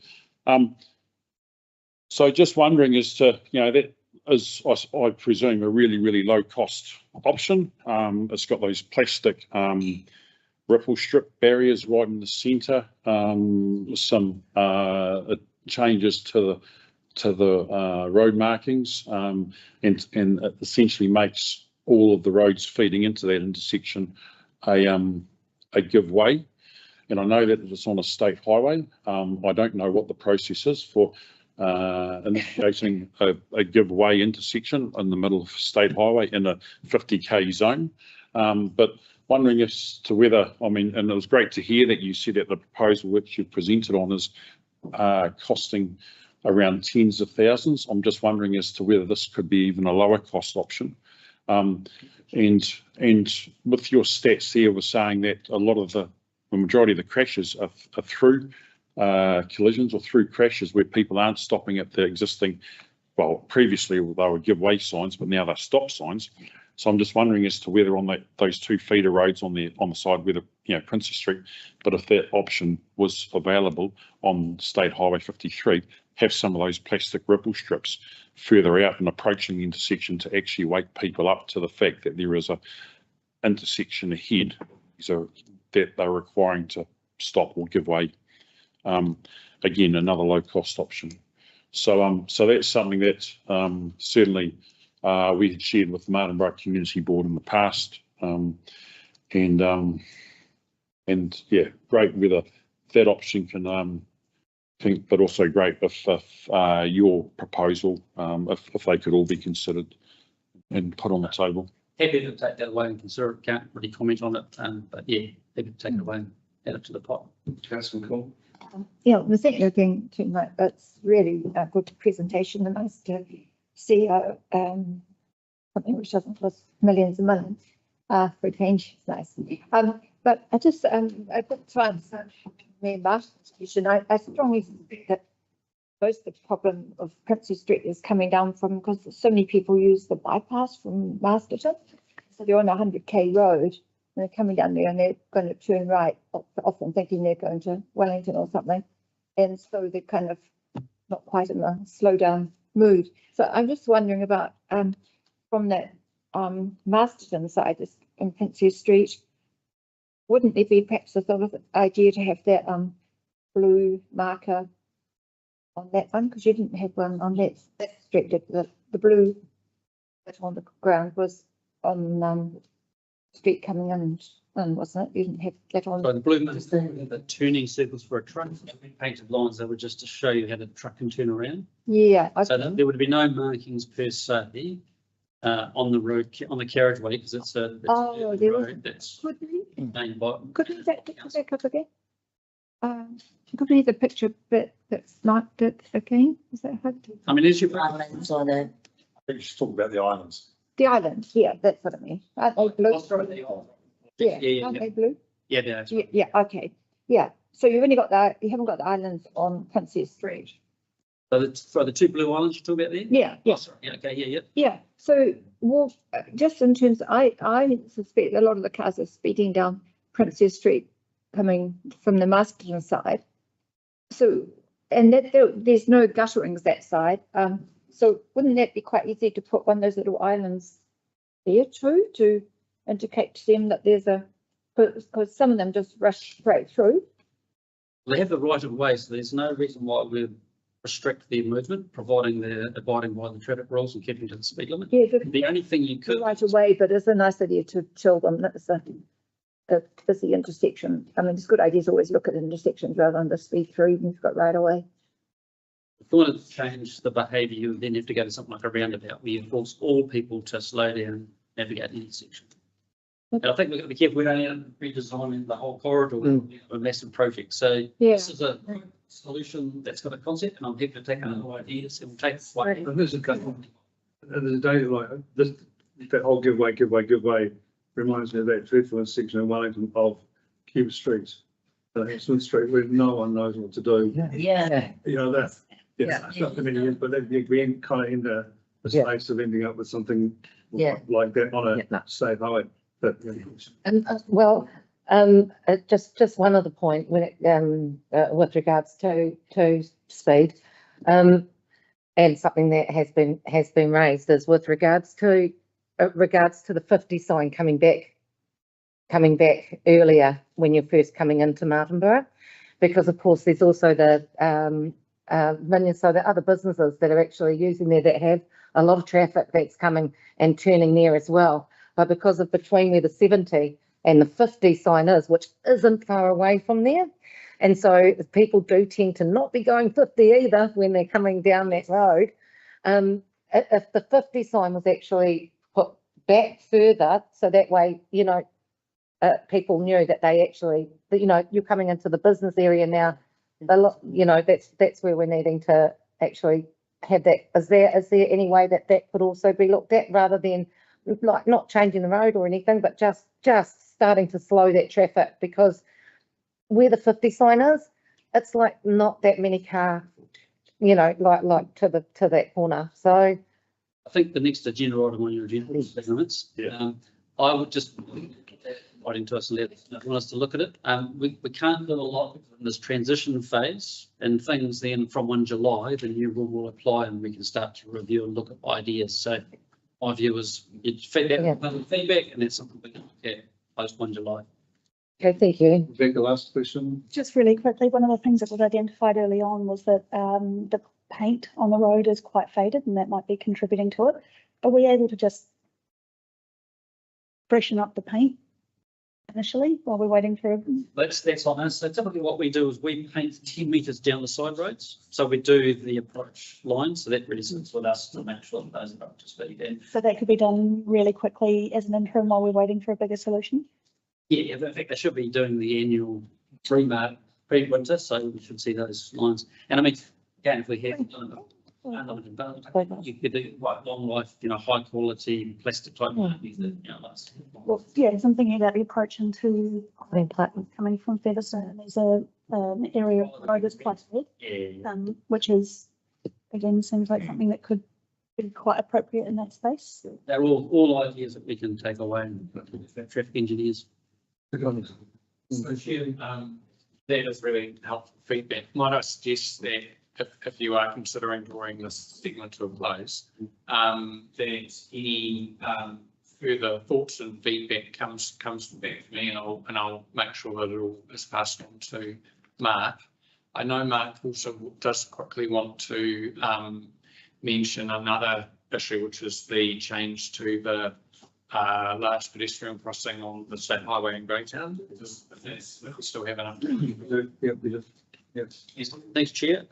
So just wondering as to, that is, I presume, a really, really low cost option. It's got those plastic ripple strip barriers right in the centre, some changes to the road markings, and it essentially makes all of the roads feeding into that intersection a give way. And I know that it's on a state highway. I don't know what the process is for initiating a giveaway intersection in the middle of State Highway in a 50k zone. But wondering as to whether, I mean, and it was great to hear that you said that the proposal which you presented on is costing around tens of thousands. I'm just wondering as to whether this could be even a lower cost option. And with your stats here, we're saying that a lot of the majority of the crashes are through collisions or through crashes where people aren't stopping at the existing, well, previously they were give way signs, but now they're stop signs. So I'm just wondering as to whether on those 2 feeder roads on the side where the Princess Street, but if that option was available on State Highway 53, have some of those plastic ripple strips further out and approaching the intersection to actually wake people up to the fact that there is a intersection ahead, so that they're requiring to stop or give way. Again, another low cost option. So that's something that certainly we had shared with the Martin Borough Community Board in the past, and yeah, great whether that option can but also great if your proposal, if they could all be considered and put on the table. Happy to take that away and consider it. Can't really comment on it, but yeah, happy to take it away and add it to the pot. Councillor Cole. Yeah, the thing looking to my, it's really a good presentation and nice to see something which doesn't cost millions and millions for a change. It's nice. But I just a bit time me Masterton. I strongly think that most of the problem of Princess Street is coming down from because so many people use the bypass from Masterton. So they're on a 100k road and they're coming down there and they're going to turn right, often thinking they're going to Wellington or something. And so they're kind of not quite in the slow down mood. So I'm just wondering about from that Masterton side in Princess Street, wouldn't there be perhaps a sort of idea to have that blue marker on that one? Because you didn't have one on that street. The blue that's on the ground was on street coming in, wasn't it? You didn't have that on. So the blue marks, the turning circles for a truck, painted lines, they were just to show you how the truck can turn around. Yeah. Okay. So there would be no markings per se on the road, on the carriageway, because it's a road that's named by. Could we back up again? Could we the picture bit that's marked it again? Is that how? I mean, is your Islands on it. I think you should talk about the islands. The islands, yeah, that's what I mean. Aren't they blue? Yeah, aren't they blue? Yeah, they are. Yeah, okay, yeah. So you've only got you haven't got the islands on Princess Street. So the 2 blue islands you're talking about there? Yeah, yeah. Oh, sorry. Yeah, okay, yeah. Yeah, so well, just in terms, I suspect a lot of the cars are speeding down Princess Street coming from the Masterton side. So, and that there's no gutterings that side. So wouldn't that be quite easy to put one of those little islands there too, to indicate to them that there's because some of them just rush straight through. They have the right of way, so there's no reason why we restrict their movement, providing they're abiding by the traffic rules and keeping to the speed limit. Yeah, the only thing you could right away, but it's a nice idea to tell them that it's a busy intersection. I mean, it's a good idea to always look at intersections rather than the speed through, even if you've got right away. If you want to change the behaviour, you then have to go to something like a roundabout where you force all people to slow down and navigate the intersection. And I think we've got to be careful, we don't end up redesigning the whole corridor of a massive project. So this is a solution that's got a concept, and I'm happy to take another ideas and we'll take it away. And there's a couple, and there's a day like this, that whole give way reminds me of that dreadful intersection in Wellington of Cuba Street. Smith Street, where no one knows what to do. Yeah. You know, that, it's not many years, but then we kind of in the space of ending up with something like that on a state highway. But, And well, just one other point when it with regards to speed, and something that has been raised is with regards to the 50 sign coming back earlier when you're first coming into Martin Borough, because of course there's also the millions, so the other businesses that are actually using there that have a lot of traffic that's coming and turning there as well. But because of between where the 70 and the 50 sign is, which isn't far away from there, And so people do tend to not be going 50 either when they're coming down that road. If the 50 sign was actually put back further, so that way, you know, people knew that they actually, that, you know, you're coming into the business area now, you know, that's where we're needing to actually have that. Is there any way that could also be looked at, rather than like not changing the road or anything, but just starting to slow that traffic? Because where the 50 sign is, it's like not that many car, you know, like to that corner. So I think the next agenda item on your agenda is speed limits. Yeah. I would just writing to us and want us to look at it. We can't do a lot in this transition phase, and things then from 1 July, the new rule will apply and we can start to review and look at ideas. So my view is feedback, and that's something we can look at post 1 July. okay, thank you. Rebecca, last question. Just really quickly, one of the things that was identified early on was that the paint on the road is quite faded, and that might be contributing to it. Are we able to just freshen up the paint initially while we're waiting for? That's on us. So typically what we do is we paint 10 metres down the side roads. So we do the approach line. So that really sits with us to make sure that those are up to speed. And So that could be done really quickly as an interim while we're waiting for a bigger solution? yeah, in fact, they should be doing the annual pre-winter, so we should see those lines. And I mean, again, if we have unlimited budget, you could do quite long life, you know, high quality plastic type paint that, you know, lasts. Well, yeah, so I'm thinking about the approach into coming from Featherstone, and there's an area of the road that's plastic, which is, again, seems like something that could be quite appropriate in that space. They're all ideas that we can take away and traffic engineers. So Chair, that is really helpful feedback. Might I suggest that if you are considering drawing this segment to a close, that any further thoughts and feedback comes back to me, and I'll make sure that it all is passed on to Mark. I know Mark also does quickly want to mention another issue, which is the change to the large pedestrian crossing on the state highway in Greytown. If we still have an update. Yeah, we just, Yes, thanks, Chair.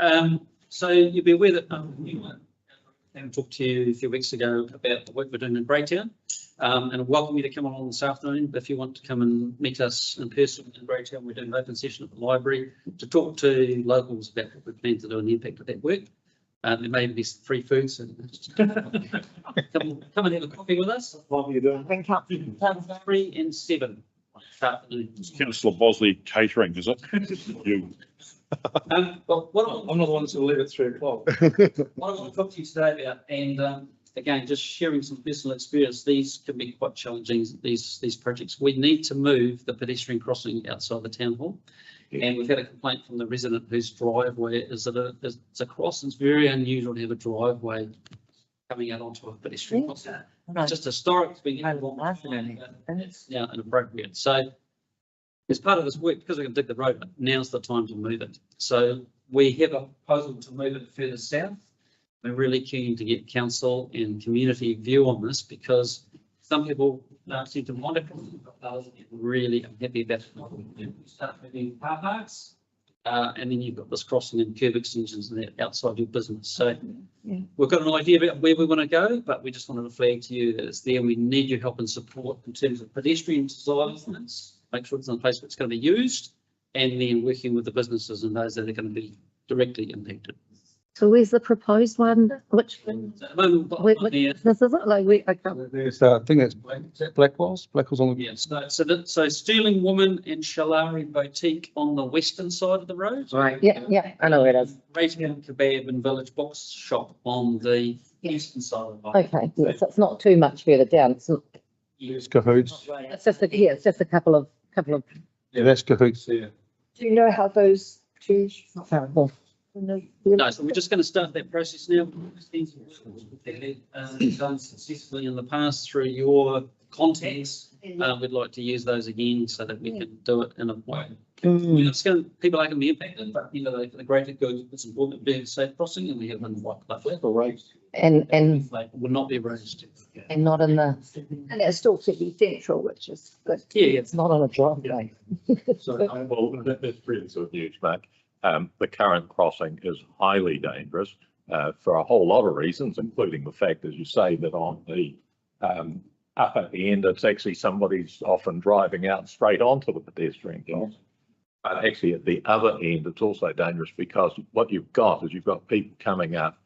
So you'll be aware that I talked to you a few weeks ago about the work we're doing in Greytown, and I welcome you to come along this afternoon. If you want to come and meet us in person in Greytown, we're doing an open session at the library to talk to locals about what we plan to do and the impact of that work. There may be some free food, so come and have a coffee with us. What are you doing? 3 and 7 afternoon. Councillor Bosley catering, is it? You. Well, I'm not the one that's going to leave at 3 o'clock. What I want to talk to you today about, and again, just sharing some personal experience, these can be quite challenging, these projects. We need to move the pedestrian crossing outside the town hall. And we've had a complaint from the resident whose driveway is it's a cross. It's very unusual to have a driveway coming out onto a pedestrian crossing. It's just historic, it's been here a long time, but it's now inappropriate. So as part of this work, because we can dig the road up, now's the time to move it. So we have a proposal to move it further south. We're really keen to get council and community view on this, because some people don't seem to want it, but others get really unhappy about it. We start moving car parks, and then you've got this crossing and curb extensions and that outside your business. So we've got an idea about where we want to go, but we just wanted to flag to you that it's there. We need your help and support in terms of pedestrian designs, make sure it's in a place where it's going to be used, and then working with the businesses and those that are going to be directly impacted. So where's the proposed one? Which business is it? Like There's, I think that's Blackwell's on the. Yes, so Sterling Woman and Shalari Boutique on the western side of the road. Right. Yeah, I know where it is. Greytown Kebab and Village Box Shop on the eastern side of the road. Okay, yeah, so it's not too much further down. It's not. There's Cahoots. It's just it's just a couple of. Yeah, that's Cahoots there. Do you know how those two? No, so we're just going to start that process now. Done successfully in the past through your contacts. We'd like to use those again so that we can do it in a way. It's going, people are going to be impacted, but you know, the greater good, it's important to be a safe crossing, and we have them white club And will not be raised. not in the, And it's still fairly central, which is good. Yeah, it's not on a driveway. Well, that's really sort of news, Mark. The current crossing is highly dangerous for a whole lot of reasons, including the fact, as you say, that on the up at the end, it's actually somebody's often driving out straight onto the pedestrian crossing. But actually at the other end, it's also dangerous because what you've got is you've got people coming up,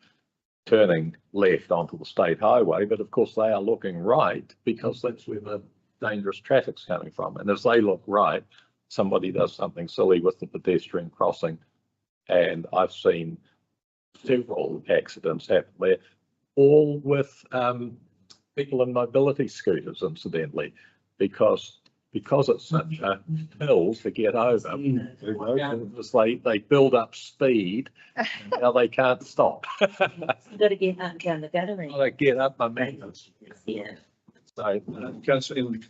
turning left onto the state highway, but of course they are looking right because that's where the dangerous traffic's coming from. And as they look right, somebody does something silly with the pedestrian crossing. And I've seen several accidents happen there, all with people in mobility scooters, incidentally, because it's such a hill to get over. They build up speed, and now they can't stop. You gotta get up down the gallery. They get up momentum. Yeah. So, Councillor Ewan.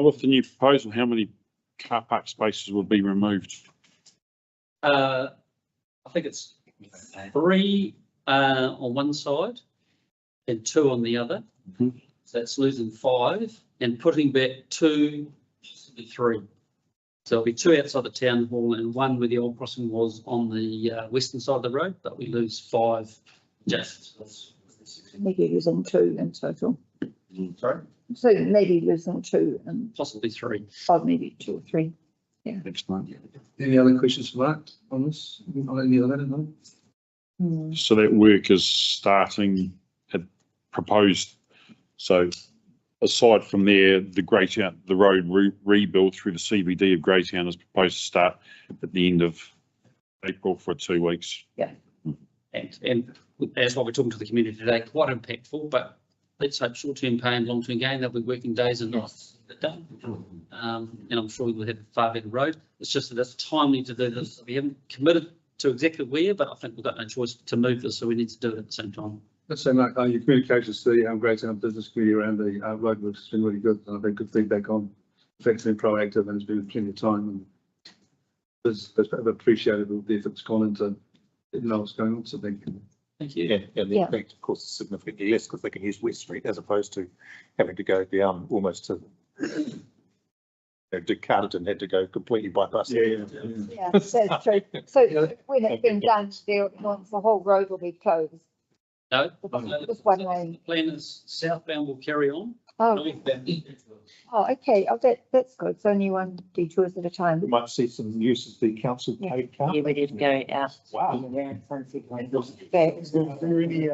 With the new proposal, how many car park spaces will be removed? I think it's 3 on one side and 2 on the other. So that's losing 5 and putting back 2, possibly 3. So there'll be 2 outside the town hall and 1 where the old crossing was on the western side of the road, but we lose 5 just. Maybe losing 2 in total. Sorry? So maybe losing 2 and Possibly 3. maybe 2 or 3. Next month. Any other questions for Mark on this? On any of that? No? So that work is starting at proposed. So aside from there, the Greytown, the road rebuild through the CBD of Greytown is proposed to start at the end of April for 2 weeks. And that's why we're talking to the community today, quite impactful, but let's hope short-term pain, long-term gain, they'll be working days and nights. Done. And I'm sure we'll have a far better road. It's just that it's timely to do this. We haven't committed to exactly where, but I think we've got no choice to move this, so we need to do it at the same time. Let's say, Mark, your communications to the Greytown business community around the road works has been really good. And I've had good feedback on the fact it's been proactive and it's been plenty of time. And it's appreciated the effort that's gone into know what's going on. So thank you. Thank you. And the impact, of course, is significantly less because they can use West Street as opposed to having to go down almost to. Dick Carterton had to go completely bypass. Yeah, that's true. So when it's been done, the whole road will be closed. No. Just one lane. Plan is southbound will carry on. Oh, Northbound. okay. Oh, that's good. It's only 1 detours at a time. We might see some use of the council paid car. Yeah, we did go out. Wow. Around Sunset Lane. Is there any,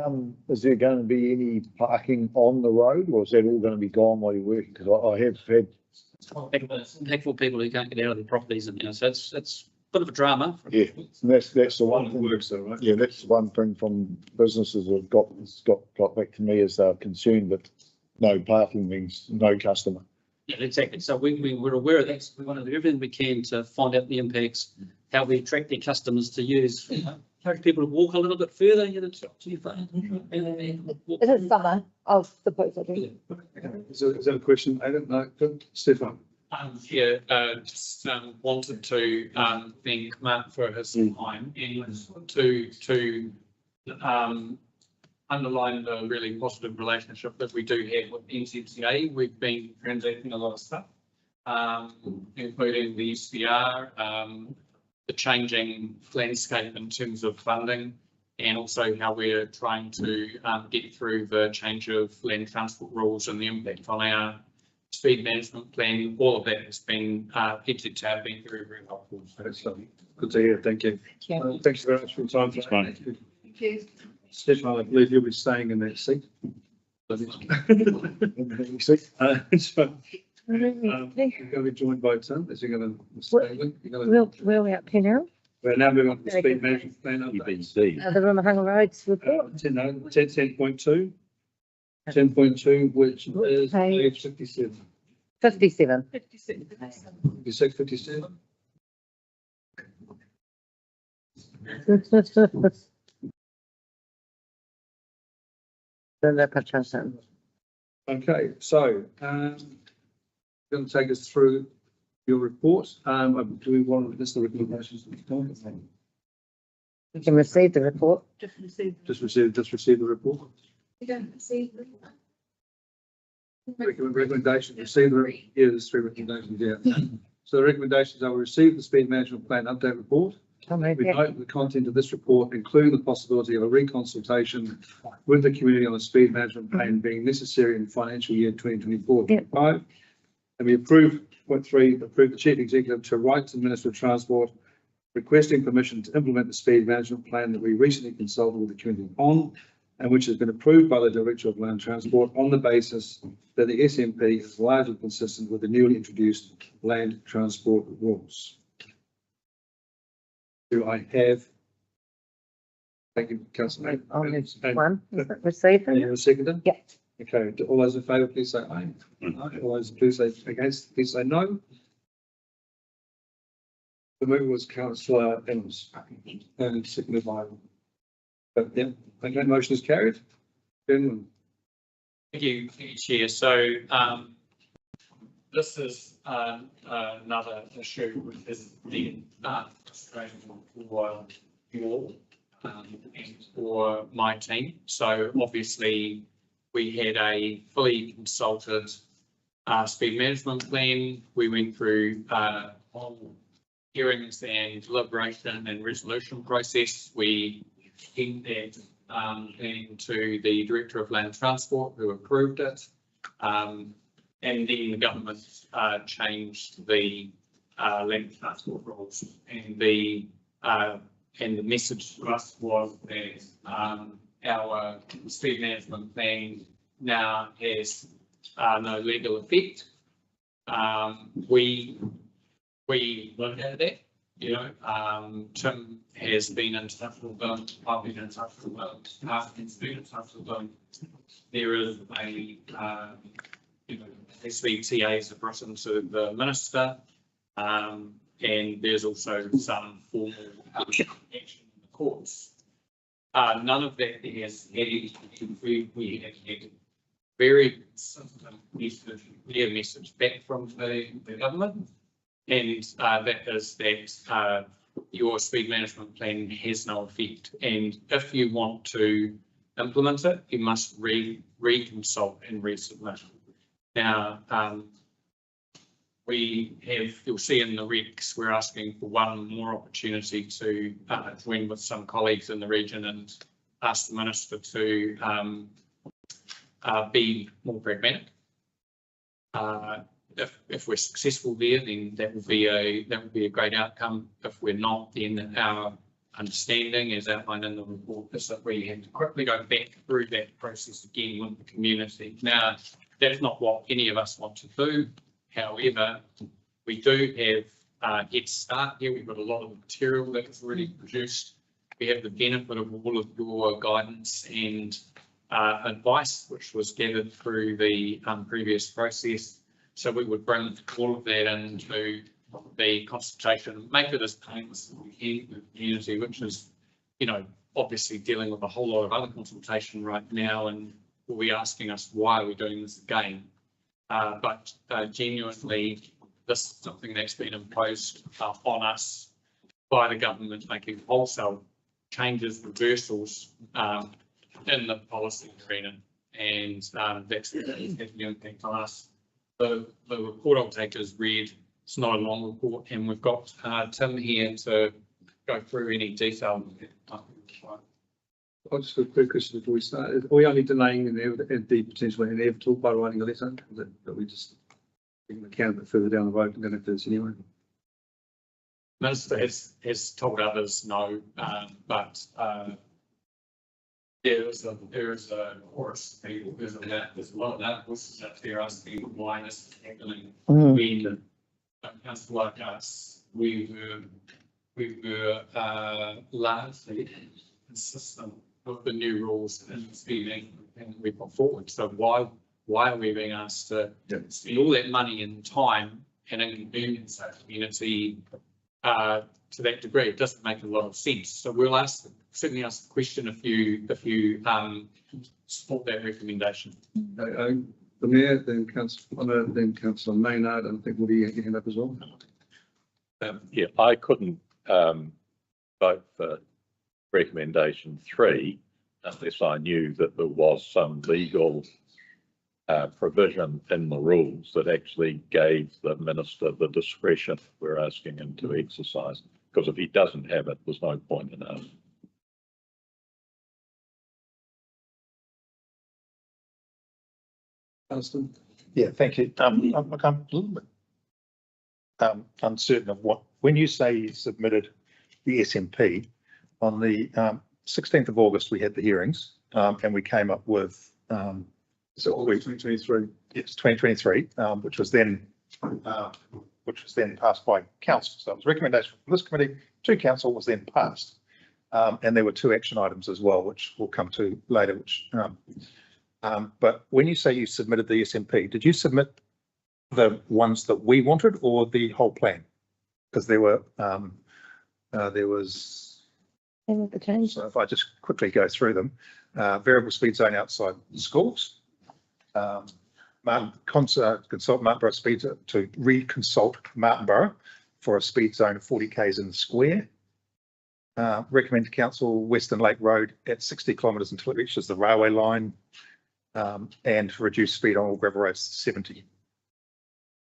is there going to be any parking on the road, or is that all going to be gone while you're working? Because I have had. Impactful people who can't get out of their properties, and you know, so it's a bit of a drama. Yeah, and that's the one thing. Works though, right? Yeah, that's the one thing from businesses that got back to me is they're concerned that no parking means no customer. Yeah, exactly. So we're aware of that. We want to do everything we can to find out the impacts, how we attract their customers to use. Encourage people to walk a little bit further. You know, to your phone. It is summer, I suppose I do. Is that a question? I don't know. Stefan. Just wanted to thank Mark for his time and to underline the really positive relationship that we do have with NZTA. We've been transacting a lot of stuff, including the SPR, the changing landscape in terms of funding, and also how we're trying to get through the change of land transport rules and the impact on our speed management plan. All of that has been head to tail, been very, very helpful. So that's good to hear. Thank you. Thanks very much for your time. Thank you. Stefan, I believe you'll be staying in that seat. We're going to be joined by Tim. Is he going to stay with? Where are we up to now? We're now moving on to the speed management plan updates. The Rumahanga Roads report. 10.2. 10.2, which is page 57. 57. 56, 57. Linda Patrician. Okay, so, going to take us through your report. Do we want to list the recommendations? You can receive the report. Just received. Just receive the report. We don't see. Recommendations, receive the, yeah, there's 3 recommendations, yeah. So the recommendations are receive the speed management plan update report. I'll move We that. note the content of this report, including the possibility of a reconsultation with the community on the speed management plan being necessary in financial year 2024-25. And we approve, point 3, approve the chief executive to write to the Minister of Transport requesting permission to implement the speed management plan that we recently consulted with the community on, and which has been approved by the Director of Land Transport on the basis that the SMP is largely consistent with the newly introduced land transport rules. Do I have? Thank you, Councillor. I'll move one. Receive And them? you're a seconder? Yeah. Okay, do all those in favour, please say aye. Aye. All those please say against, please say no. The mover was Councillor Evans and seconded by. But yeah, okay, motion is carried. Then, Thank you, Chair. So, this is, another issue which is been, frustrating for you all, and for my team. So obviously, we had a fully consulted, speed management plan. We went through, whole hearings and deliberation and resolution process. We sent that, plan to the Director of Land Transport, who approved it. And then the government changed the land transport rules, and the message to us was that our speed management plan now has no legal effect. We looked at that, you know, Tim has been in touch with them, I've been in touch with them, Martin's been in touch with them. There is a, you know, SVTAs have written to the minister, and there's also some formal action in the courts. None of that has had, we have had very consistent message, clear message back from the government. And that is that your speed management plan has no effect. And if you want to implement it, you must reconsult and resubmit. Now, we have, you'll see in the recs, we're asking for one more opportunity to join with some colleagues in the region and ask the minister to be more pragmatic. If we're successful there, then that would be a great outcome. If we're not, then our understanding, as outlined in the report, is that we have to quickly go back through that process again with the community. Now, that's not what any of us want to do. However, we do have a head start here. We've got a lot of material that is already produced. We have the benefit of all of your guidance and advice, which was gathered through the previous process. So we would bring all of that into the consultation, make it as painless as we can for the community, which is, you know, obviously dealing with a whole lot of other consultation right now and will be asking us why are we doing this again. But genuinely, this is something that's been imposed on us by the government, making wholesale changes, reversals in the policy arena, and that's having an impact on us. The report I'll take is read. It's not a long report, and we've got Tim here to go through any detail. I'll just a quick question before we start. Are we only delaying the potential inevitable by writing a letter? That we just take an account a bit further down the road and then if there's anyway? Minister has told others no, but there is a chorus of people, there's a lot of articles out there asking why this is happening. When council like us, we were largely consistent with the new rules and speeding and we put forward. So why are we being asked to spend all that money and time and inconvenience our community to that degree? It doesn't make a lot of sense. So we'll certainly ask the question if you support that recommendation. The the Mayor, then Councillor Connor, then Councillor Maynard, and I think we'll be hand up as well. Yeah, I couldn't vote for recommendation 3 unless I knew that there was some legal provision in the rules that actually gave the minister the discretion we're asking him to exercise. Because if he doesn't have it, there's no point in it. Alston? Yeah, thank you. I'm a little bit uncertain of what, when you say you submitted the SMP, on the 16th of August, we had the hearings, and we came up with, So August 2023. yes, 2023, which was then passed by council. So it was recommendation from this committee to council, was then passed. And there were 2 action items as well, which we'll come to later, which, but when you say you submitted the SMP, did you submit the ones that we wanted or the whole plan? Because there was, The change. so if I just quickly go through them, variable speed zone outside schools, consult Martinborough Speed to reconsult Martinborough for a speed zone of 40 k's in the square. Recommend to council Western Lake Road at 60 kilometres until it reaches the railway line, and reduce speed on all gravel roads to 70.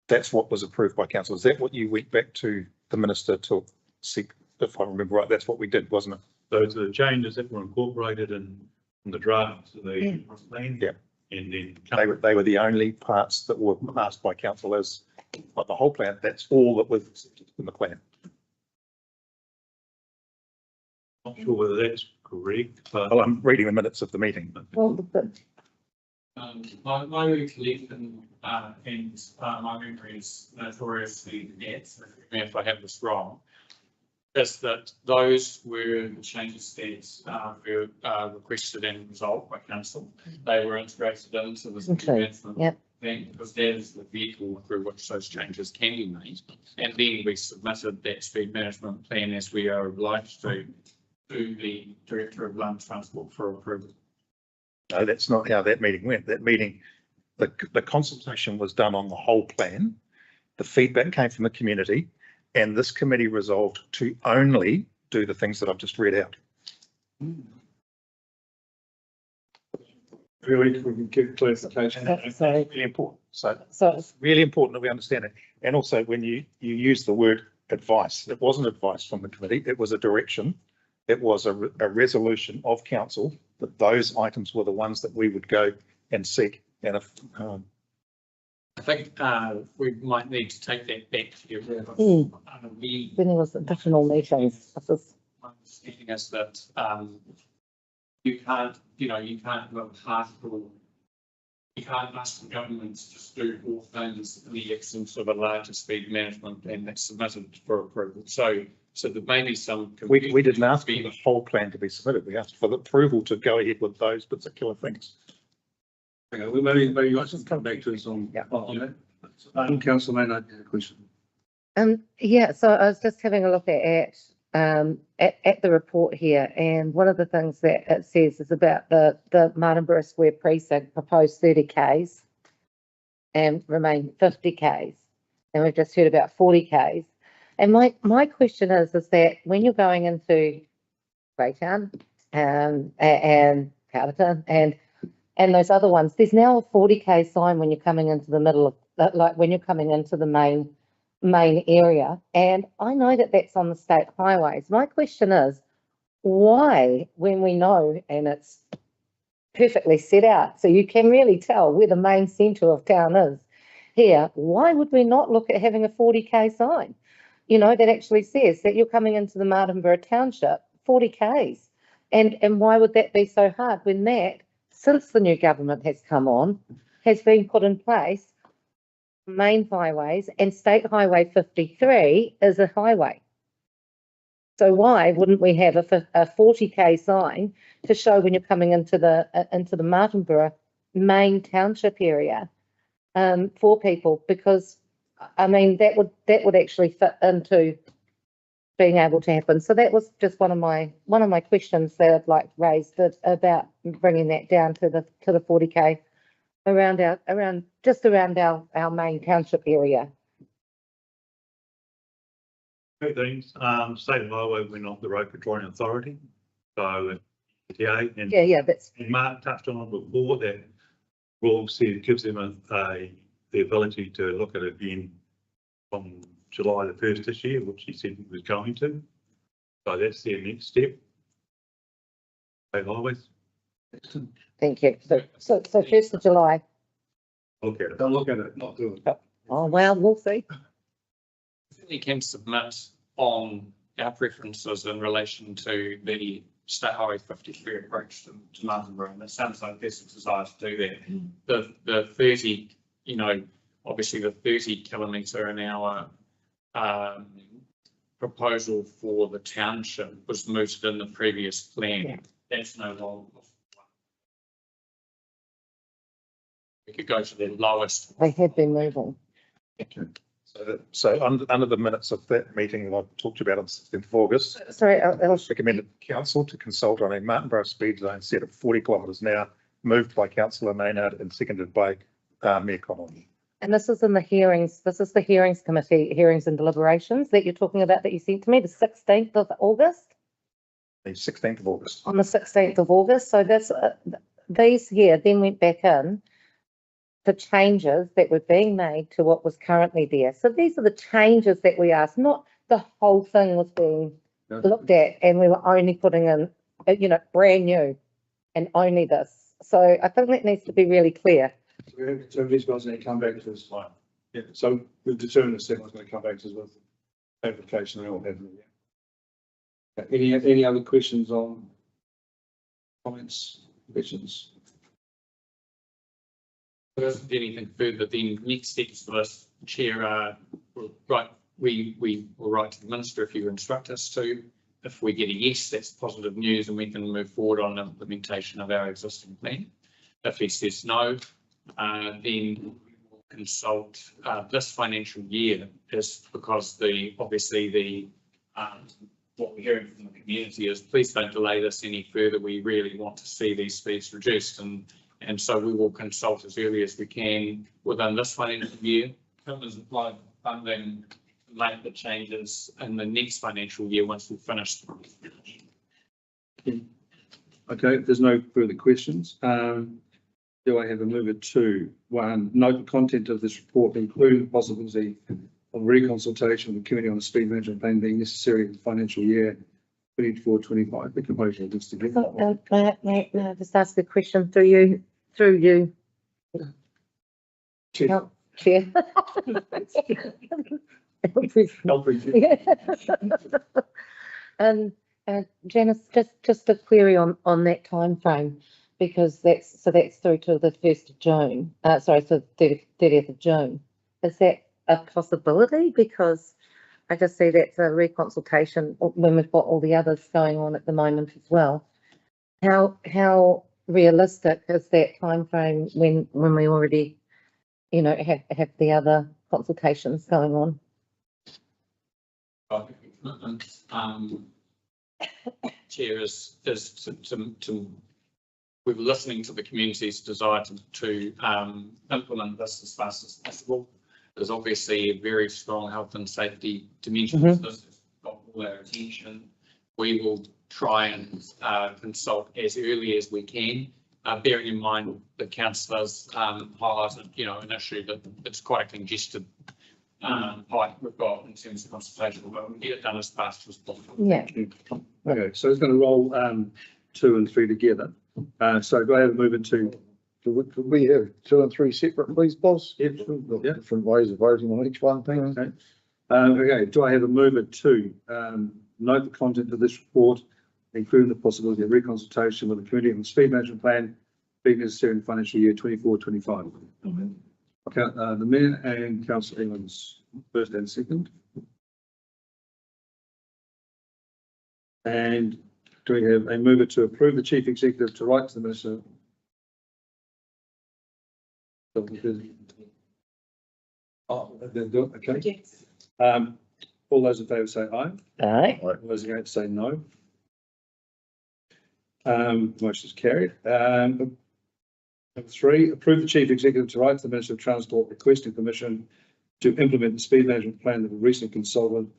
That's what was approved by council. Is that what you went back to the minister to seek? If I remember right, that's what we did, wasn't it? Those are the changes that were incorporated in the draft of the plan. Yeah. And then They were the only parts that were passed by council as, but the whole plan, that's all that was in the plan. not sure whether that's correct, but Well, I'm reading the minutes of the meeting. Well, but My recollection, and my memory is notoriously bad, so forgive me if I have this wrong, is that those were the changes that were requested and resolved by council. They were integrated into the speed Okay, management yep. plan because that is the vehicle through which those changes can be made. And then we submitted that speed management plan as we are obliged to the Director of Land Transport for approval. No, that's not how that meeting went. That meeting, the consultation was done on the whole plan. The feedback came from the community, and this committee resolved to only do the things that I've just read out. Really, we can get clarification. That's really important. So so it's really important that we understand it. And also when you use the word advice, it wasn't advice from the committee, it was a direction. It was a resolution of council that those items were the ones that we would go and seek. And if, I think we might need to take that back to you. We when there was additional meetings, this is, my understanding is that you can't have a partial, you can't ask the government to just do all things in the absence of a larger speed management plan that's submitted for approval. So there may be some. we didn't ask for the whole plan to be submitted. We asked for the approval to go ahead with those particular things. Okay, well, maybe you guys can come back to us on that. Councillor Maynard, you had a question. yeah, so I was just having a look at the report here, and one of the things that it says is about the Martinborough Square precinct proposed 30 k's and remain 50 k's, and we've just heard about 40 k's. And my question is that when you're going into Greytown and Powderton and those other ones, there's now a 40 k sign when you're coming into the middle of, like when you're coming into the main area. And I know that that's on the state highways. My question is, why, when we know, and it's perfectly set out, so you can really tell where the main centre of town is here, why would we not look at having a 40 k sign? You know, that actually says that you're coming into the Martinborough Township, 40 k's. And why would that be so hard when that, since the new government has come on, has been put in place, main highways, and State Highway 53 is a highway. So why wouldn't we have a 40 k sign to show when you're coming into the Martinborough main township area for people? Because I mean that would actually fit into being able to happen. So that was just one of my questions that I'd like raised about bringing that down to the 40 k just around our main township area. Two things, State Highway, we're not the road controlling authority, so, and Yeah, that's, and Mark touched on it before, that rule said gives them the ability to look at it again from July the 1st this year, which he said he was going to. So that's their next step. State Highways, thank you. So 1st of July. look at it. Don't look at it, not do it. Oh, well, we'll see. We can submit on our preferences in relation to the State Highway 53 approach to Martinborough, and it sounds like there's a desire to do that. The 30, you know, obviously the 30 kilometre an hour proposal for the township was mooted in the previous plan. Yeah. That's no longer. We could go to the lowest. They have been moving. So under the minutes of that meeting, I talked about on the 16th of August, Sorry, I'll recommended council to consult on a Martinborough speed zone set at 40 kilometres an hour, moved by councillor Maynard and seconded by Mayor Connolly. and this is in the hearings, this is the hearings committee, hearings and deliberations that you're talking about that you sent to me, the 16th of August, The 16th of August. on the 16th of August. So that's, these here then went back in the changes that were being made to what was currently there. So these are the changes that we asked, not the whole thing was being looked at and we were only putting in, you know, brand new and only this. So I think that needs to be really clear. So these guys need to come back to us. Yeah, so we've determined that someone's going to come back to us with application and all that. Any other questions on comments, questions? If there's anything further, then next steps for this, Chair, right, we will write to the Minister if you instruct us to. If we get a yes, that's positive news and we can move forward on the implementation of our existing plan. If he says no, then we will consult this financial year, is because obviously what we're hearing from the community is please don't delay this any further. We really want to see these speeds reduced, and so we will consult as early as we can within this financial year. Come as apply funding, make the changes in the next financial year once we've finished. Okay, if there's no further questions, do I have a mover to 1, note the content of this report, including the possibility of reconsultation with the Committee on the Speed Management Plan being necessary in the financial year 24-25. The composure looks together. May I just ask a question through you? Chair. Chair. And Janice, just a query on that time frame, because that's through to the 1st of June. Sorry, so 30th of June. Is that a possibility? Because I just see that's a reconsultation when we've got all the others going on at the moment as well. How realistic is that time frame when we already, you know, have the other consultations going on? Chair, is we're listening to the community's desire to implement this as fast as possible. There's obviously a very strong health and safety dimension to this. It's got all our attention. We will try and consult as early as we can, bearing in mind the councillors highlighted, you know, an issue that it's quite a congested pipe we've got in terms of consultation, but we'll get it done as fast as possible. Yeah. Okay, so it's going to roll 2 and 3 together. So do I have a mover to? Could we have 2 and 3 separate, please, boss? Yeah. Different ways of voting on each one, thanks. Okay. Okay, do I have a mover to note the content of this report, including the possibility of reconsultation with the Committee on the Speed Management Plan being necessary in financial year 24-25? Okay, the Mayor and Councillor Evans, first and second. And do we have a mover to approve the Chief Executive to write to the Minister? Oh, then do it, okay. Yes. All those in favour say aye. Aye. All those against say no. Motion is carried. Number 3, approve the chief executive to write to the Minister of Transport requesting permission to implement the speed management plan that was recently consulted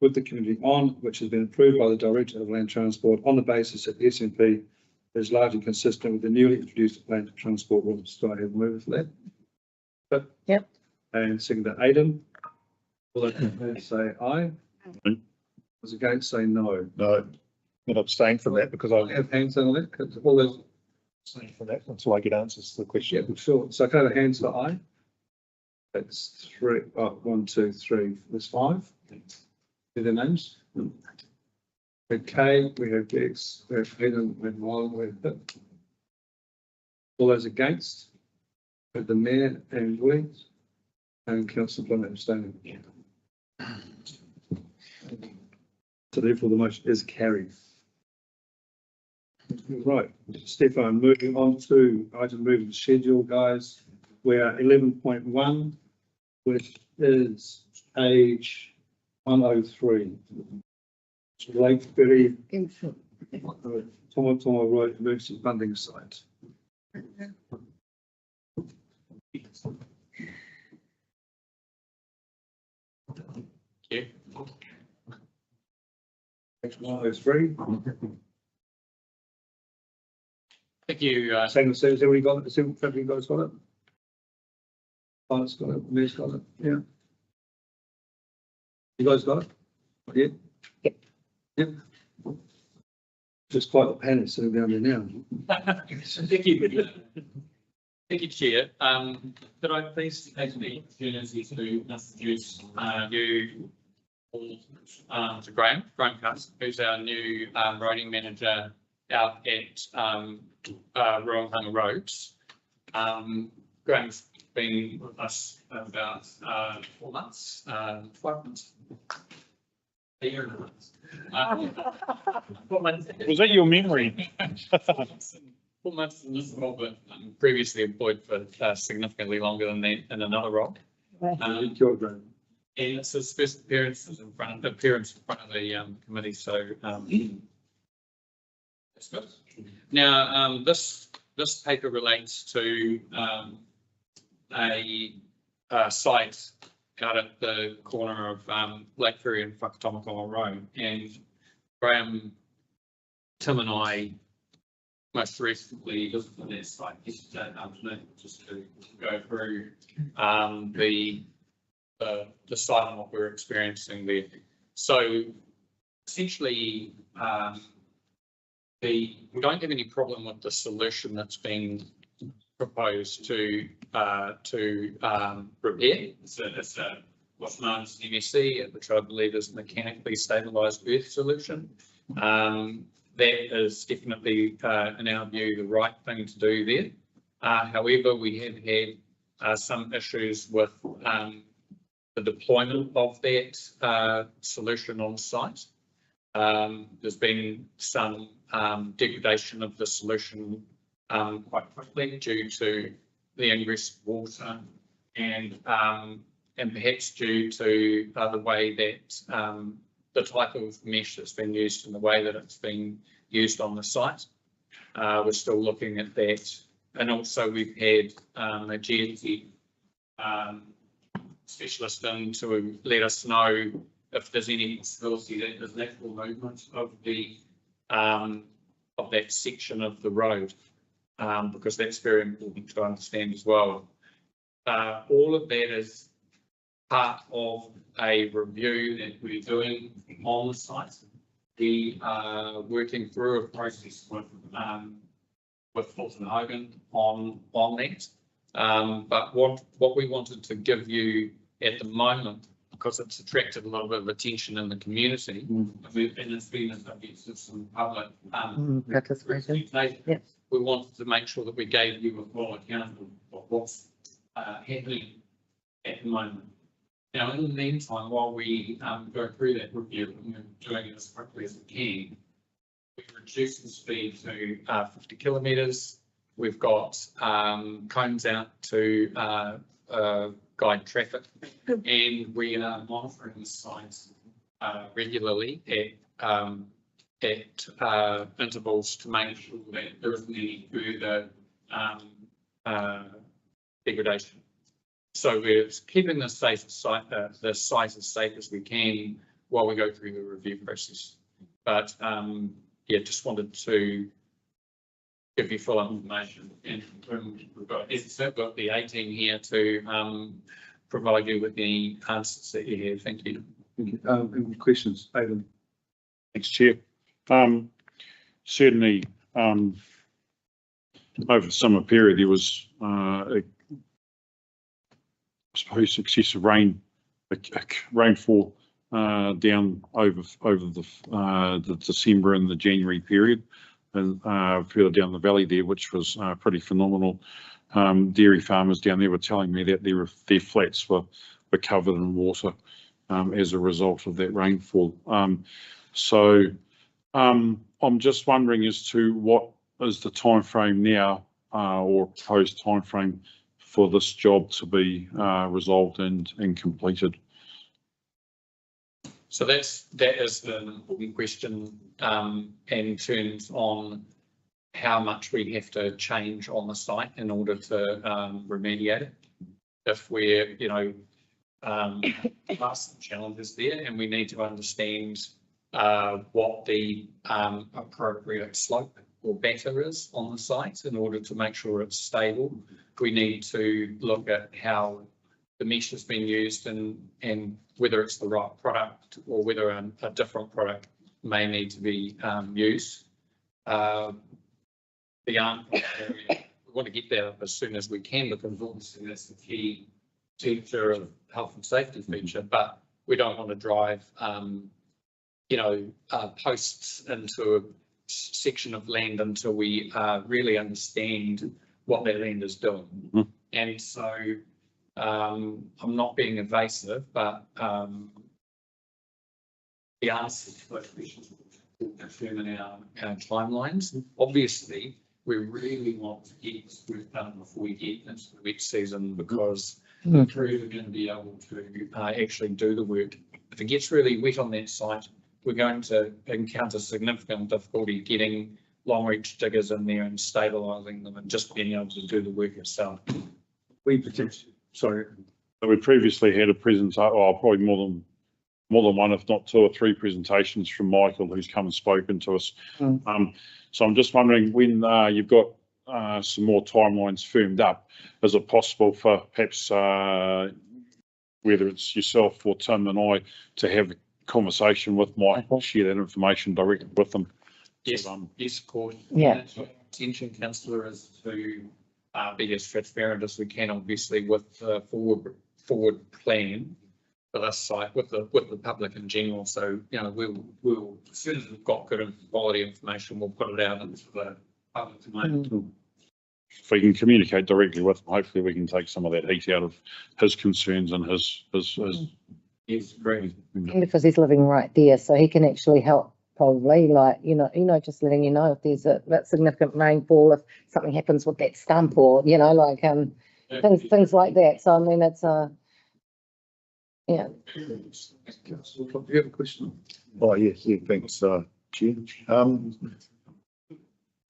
with the community on, which has been approved by the Director of Land Transport on the basis that the SNP is largely consistent with the newly introduced plan to transport rules. Do I have a mover for that? But, Yep. And second, Aidan. All those in favour say aye. Aye. Those against say no. No, I'm abstaining from that because I I have hands on it. 'Cause all those, abstaining from that until I get answers to the yeah, question. sure. So kind of hands for aye. That's 3. Oh, 1, 2, 3. There's 5. Do their names. We have Kay, we have Dex, we have Aidan, we have Marlon, we have Pip. All those against, we have the Mayor and Williams and Councillor Plymouth abstaining. So therefore the motion is carried. Right, Stefan, moving on to item moving to schedule, guys. We are 11.1, which is page 103. Lakeberry Tomotomo Road Emergency Funding Site. Yeah. Page 103. Thank you. Has everybody got it? Has everybody got it? Finance got it, Mayor's got it, yeah. You guys got it? Not yet? Yep. Yep. Just quite the panic sitting down there now. Thank you. Thank you, Chair. Could I please take the opportunity to introduce you all to Graham Cuss, who's our new roading manager out at Ruanganga Roads. Graham's been with us about 4 months, 5 months. A year and a half. 4 months. Was that your memory? 4 months in this role, but I'm previously employed for significantly longer than that in another role. And it's his first appearance in front of the committee, so that's good. Now, this paper relates to a site out at the corner of Lake Ferry and Whakatomokomo Road, and Graham, Tim and I most recently visited that site yesterday afternoon just to go through the site and what we're experiencing there. So essentially, we don't have any problem with the solution that's been proposed to repair. It's what's known as an MSC, which I believe is mechanically stabilised earth solution. That is definitely, in our view, the right thing to do there. However, we have had some issues with the deployment of that solution on site. There's been some degradation of the solution quite quickly due to the ingress of water and perhaps due to the way that the type of mesh that's been used and the way that it's been used on the site. We're still looking at that. And also we've had a geotech specialist in to let us know if there's any possibility that there's lateral movement of that section of the road, because that's very important to understand as well. All of that is part of a review that we're doing on the site. We are working through a process with Fulton Hogan on that. But what we wanted to give you at the moment, because it's attracted a little bit of attention in the community, and it's been a subject of some public participation. Yes. We wanted to make sure that we gave you a full account of what's happening at the moment. Now, in the meantime, while we go through that review, and we're doing it as quickly as we can, we've reduced the speed to 50 kilometres. We've got cones out to guide traffic, and we are monitoring the sites regularly at intervals to make sure that there isn't any further degradation. So we're keeping the site as safe as we can while we go through the review process. But yeah, just wanted to give you full information, and we've got the 18 here to provide you with the answers that you have. Thank you. Any questions, Aidan? Thanks, Chair. Certainly, over the summer period, there was, I suppose, excessive rainfall down over the December and the January period, and further down the valley there, which was pretty phenomenal. Dairy farmers down there were telling me that their flats were covered in water as a result of that rainfall. So I'm just wondering as to what is the timeframe now, or proposed timeframe for this job to be resolved and completed. So that is the important question in terms on how much we have to change on the site in order to remediate it. If we're, some challenges there, and we need to understand what the appropriate slope or batter is on the site in order to make sure it's stable. We need to look at how the mesh has been used and whether it's the right product or whether a different product may need to be used. The area, we want to get that up as soon as we can, because obviously that's the key feature of health and safety feature, but we don't want to drive posts into a section of land until we really understand what that land is doing. Mm-hmm. And so I'm not being evasive, but the answer to those questions will determine our timelines. Obviously, we really want to get this work done before we get into the wet season, because the crew are going to be able to actually do the work. If it gets really wet on that site, we're going to encounter significant difficulty getting long reach diggers in there and stabilising them and just being able to do the work itself. We potentially, sorry. We previously had a presentation, probably more than one, if not 2 or 3 presentations from Michael, who's come and spoken to us. So I'm just wondering, when you've got some more timelines firmed up, is it possible for perhaps whether it's yourself or Tim and I to have a conversation with Michael, share that information directly with them? Yes, yes, of course. Yeah. Intention, councillor, is to be as transparent as we can, obviously, with the forward plan for this site with the public in general. So we'll as soon as we've got good quality information, we'll put it out into the public domain. If we can communicate directly with him, hopefully we can take some of that heat out of his concerns and his. Yes, great. Because he's living right there, so he can actually help, probably, like, just letting you know if there's that significant rainfall, if something happens with that stump, or, things like that. So, I mean, it's yeah. Do you have a question? Oh, yes, thanks, Chair.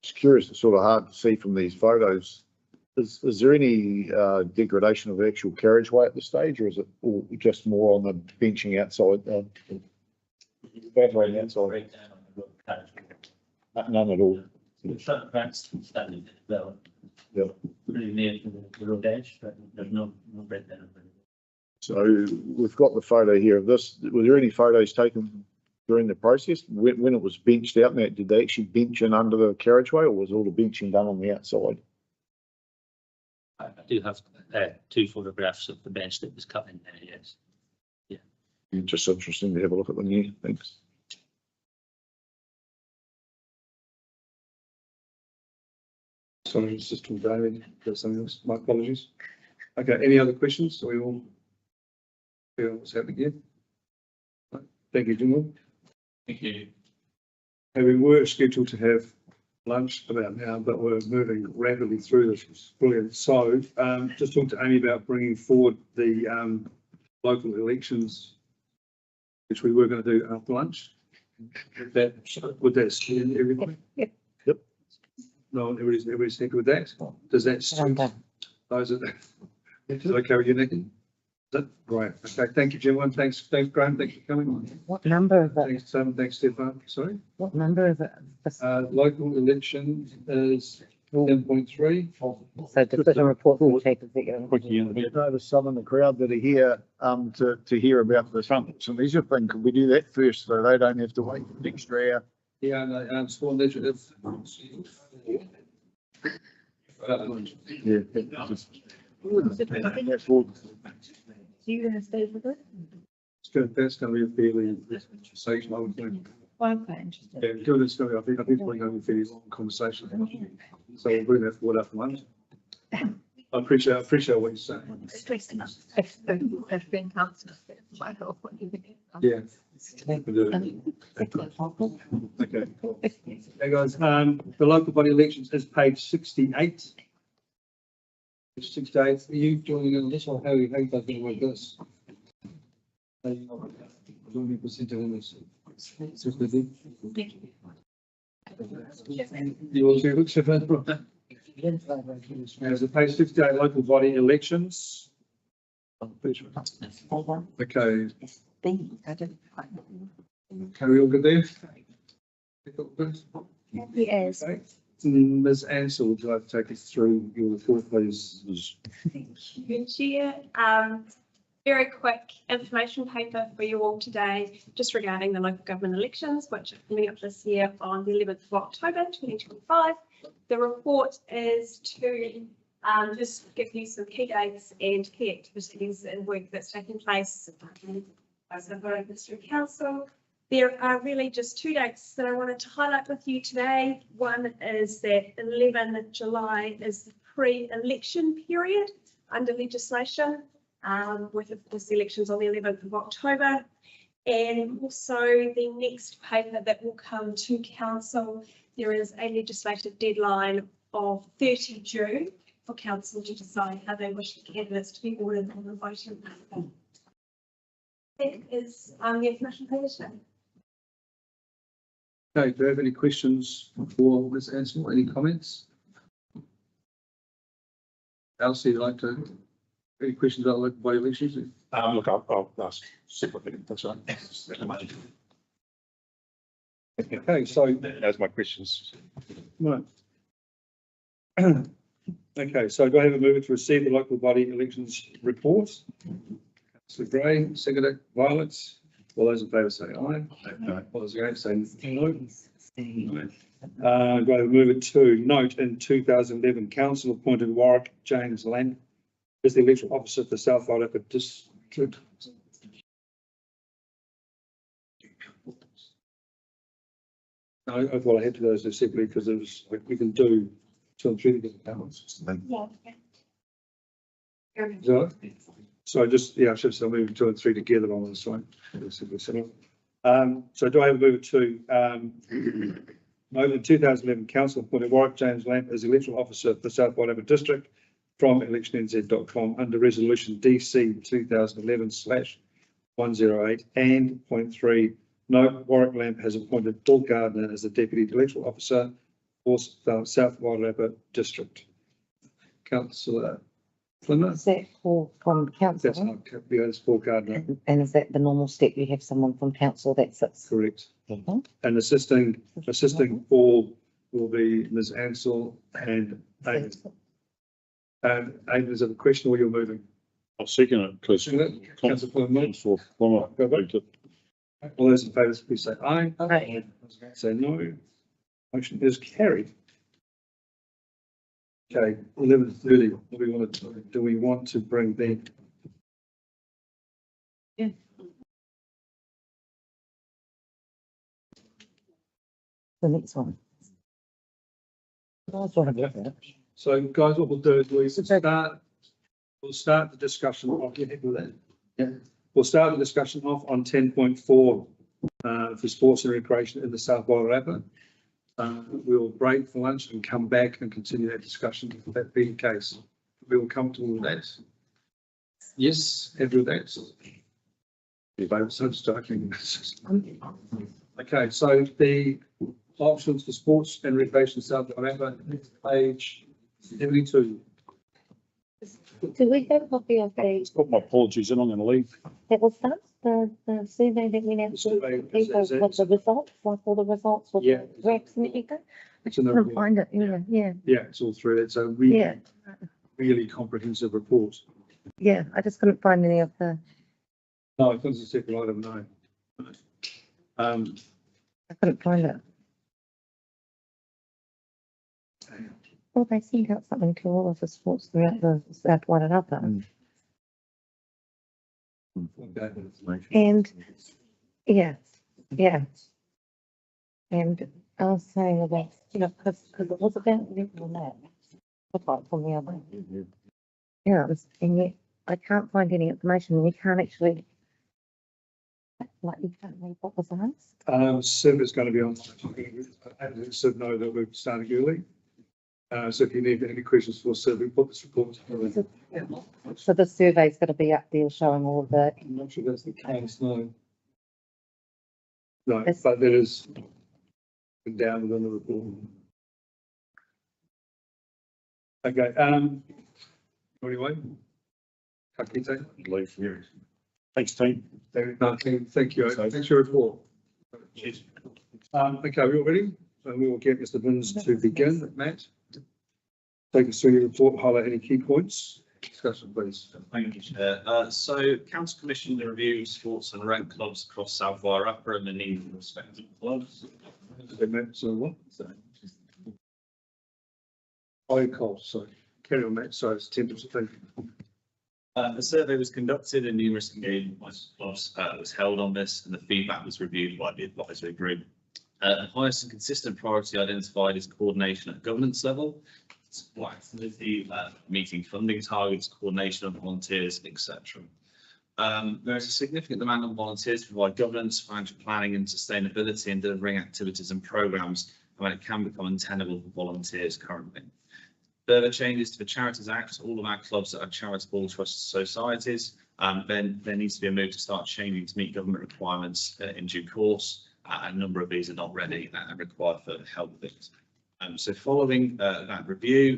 Just curious, it's sort of hard to see from these photos. Is there any degradation of the actual carriageway at this stage, or is it all just more on the benching outside? Battering outside? None at all. Yep. Pretty near to the road edge, but there's no breakdown. So we've got the photo here of this. Were there any photos taken during the process when it was benched out? Now, did they actually bench in under the carriageway, or was all the benching done on the outside? I do have 2 photographs of the bench that was cut in there, yes. Yeah. Just interesting to have a look at them here. Thanks. Sorry, System David, there's something else. My apologies. Okay, any other questions? So we all feel what's happening here. Thank you, Jim. Thank you. We were scheduled to have lunch about now, but we're moving rapidly through this. It's brilliant. So just talk to Amy about bringing forward the local elections, which we were going to do after lunch. Would that stand everybody? Yep. No, everybody's happy with that? Does that suit those are, is it okay with you, Nikki? Is that right? Okay, thank you, gentlemen. Thanks, Graham. Thanks for coming. What number is it? Thanks, Stefan. Sorry. What number is it? Local election is 10.3. So decision report from chief executive. There's some in the crowd that are here, to hear about the fitness and leisure thing. Could we do that first so they don't have to wait for the extra hour? Yeah, and school initiative. Yeah. That's all. You gonna stay with it? That's going to be a fairly conversation, I would think. Well, I'm quite interested. Yeah, given it's going to be, I think it's going to be a fairly long conversation. So we'll bring that forward after lunch. I appreciate what you're saying. Stressing us. I've been councillor. I hope what you think. Yeah. Okay. Hey guys, the local body elections is page 68. 68. Are you joining in this or how are you guys going to work this? Don't be presented in this. You also look so as a page 68 local body elections. Okay. Carry on good there? Happy as. Okay. Ms. Ansell, would you like to take us through your report, please? Thank you, Chair. Very quick information paper for you all today, just regarding the local government elections, which are coming up this year on the 11th of October 2025. The report is to just give you some key dates and key activities and work that's taking place as a vote district council. There are really just two dates that I wanted to highlight with you today. One is that 11th July is the pre-election period under legislation, with of course the elections on the 11th of October. And also the next paper that will come to council, there is a legislative deadline of 30 June for council to decide how they wish the candidates to be ordered on the voting paper. That is the information paper today. Okay, do you have any questions for Ms. Ansell? Any comments? Elsie, would you like to, any questions about local body elections? Look, I'll ask separately. That's right. Okay, so That's my questions. right. Okay, so do I have a mover to receive the local body elections report? Councillor Gray, seconded, Violet. All those in favour say aye. All those against say no. Do I have a mover to note in 2011 council appointed Warwick James Lamp as the electoral officer for South Wairarapa District. No, I thought I had to do those separately because it was, we can do 2 and 3 together. Yeah. So just, yeah, I should have moved 2 and 3 together on this one. So do I have a mover to, note in 2011 council appointed Warwick James Lamp as electoral officer for South Wairarapa District from electionnz.com under resolution DC 2011/108 and point 3. Note Warwick Lamp has appointed Paul Gardner as the deputy electoral officer for South Wairarapa District. Councillor Flimmer? Is that Paul from council? That's not, it's Paul Gardner. And is that the normal step? You have someone from council that sits? Correct. And assisting Paul will be Ms. Ansell and Aidan. Aidan, is it a question or you're moving? I'll second it, please. Councillor Flimmer. Councillor Flimmer. Go back. All those in favour, please say aye. Aye. Say no. Motion is carried. Okay, 11:30. What do we want to do? We want to bring that? Yeah. The next one. So guys, what we'll do is we'll start the discussion. I'll get into that. Yeah. We'll start the discussion off on 10.4 for sports and recreation in the South Wairarapa. We'll break for lunch and come back and continue that discussion if that be the case. We will come to all that. Yes, happy with that. So starting. Okay, so the options for sports and recreation South Wairarapa, page 72. Do we have a copy of the, Got my apologies and I'm going to leave. that was that, the survey that we have? The survey With the results, like all the results with Yeah. the graphs and everything? It's in the Couldn't report. find it, yeah, Yeah, it's all through. It's a yeah, really comprehensive report. yeah, I just couldn't find any of the, No, I think it's a separate item, no. I couldn't find it. Well, they sent out something to all of the sports throughout the South Wairarapa. And, yeah, yeah. And I was saying about, you know, because it was about on that. Apart from the other. Yeah, it was, and yet I can't find any information. You can't actually, like, you can't read what was asked. Survey's going to be on. I said no, that we're starting early. So if you need any questions for survey, put this report. So the survey's gonna be up there showing all of the, I'm not sure that's the case, no. No, It's- but there is down within the report. Okay, anyway. Kakite. Leave here. Thanks, team. Thank you. Thanks for your report. Okay, we all ready? And we will get Mr. Binns to begin. Matt? Take us through your report, highlight any key points. Discussion, please. Thank you, Chair. So Council commissioned a review of sports and rec clubs across South Wairarapa and the need for respective clubs. So what? Oh, cold, sorry. Carry on, Matt. Sorry, it's temperature thing. A survey was conducted and numerous engagement by clubs was held on this, and the feedback was reviewed by the advisory group. The highest and consistent priority identified is coordination at governance level, support activity, meeting funding targets, coordination of volunteers, etc. There is a significant demand on volunteers to provide governance, financial planning and sustainability in delivering activities and programmes, when it can become untenable for volunteers currently. Further changes to the Charities Act, all of our clubs that are charitable trust societies, then there needs to be a move to start changing to meet government requirements in due course. A number of these are not ready and require further help with it. So following that review,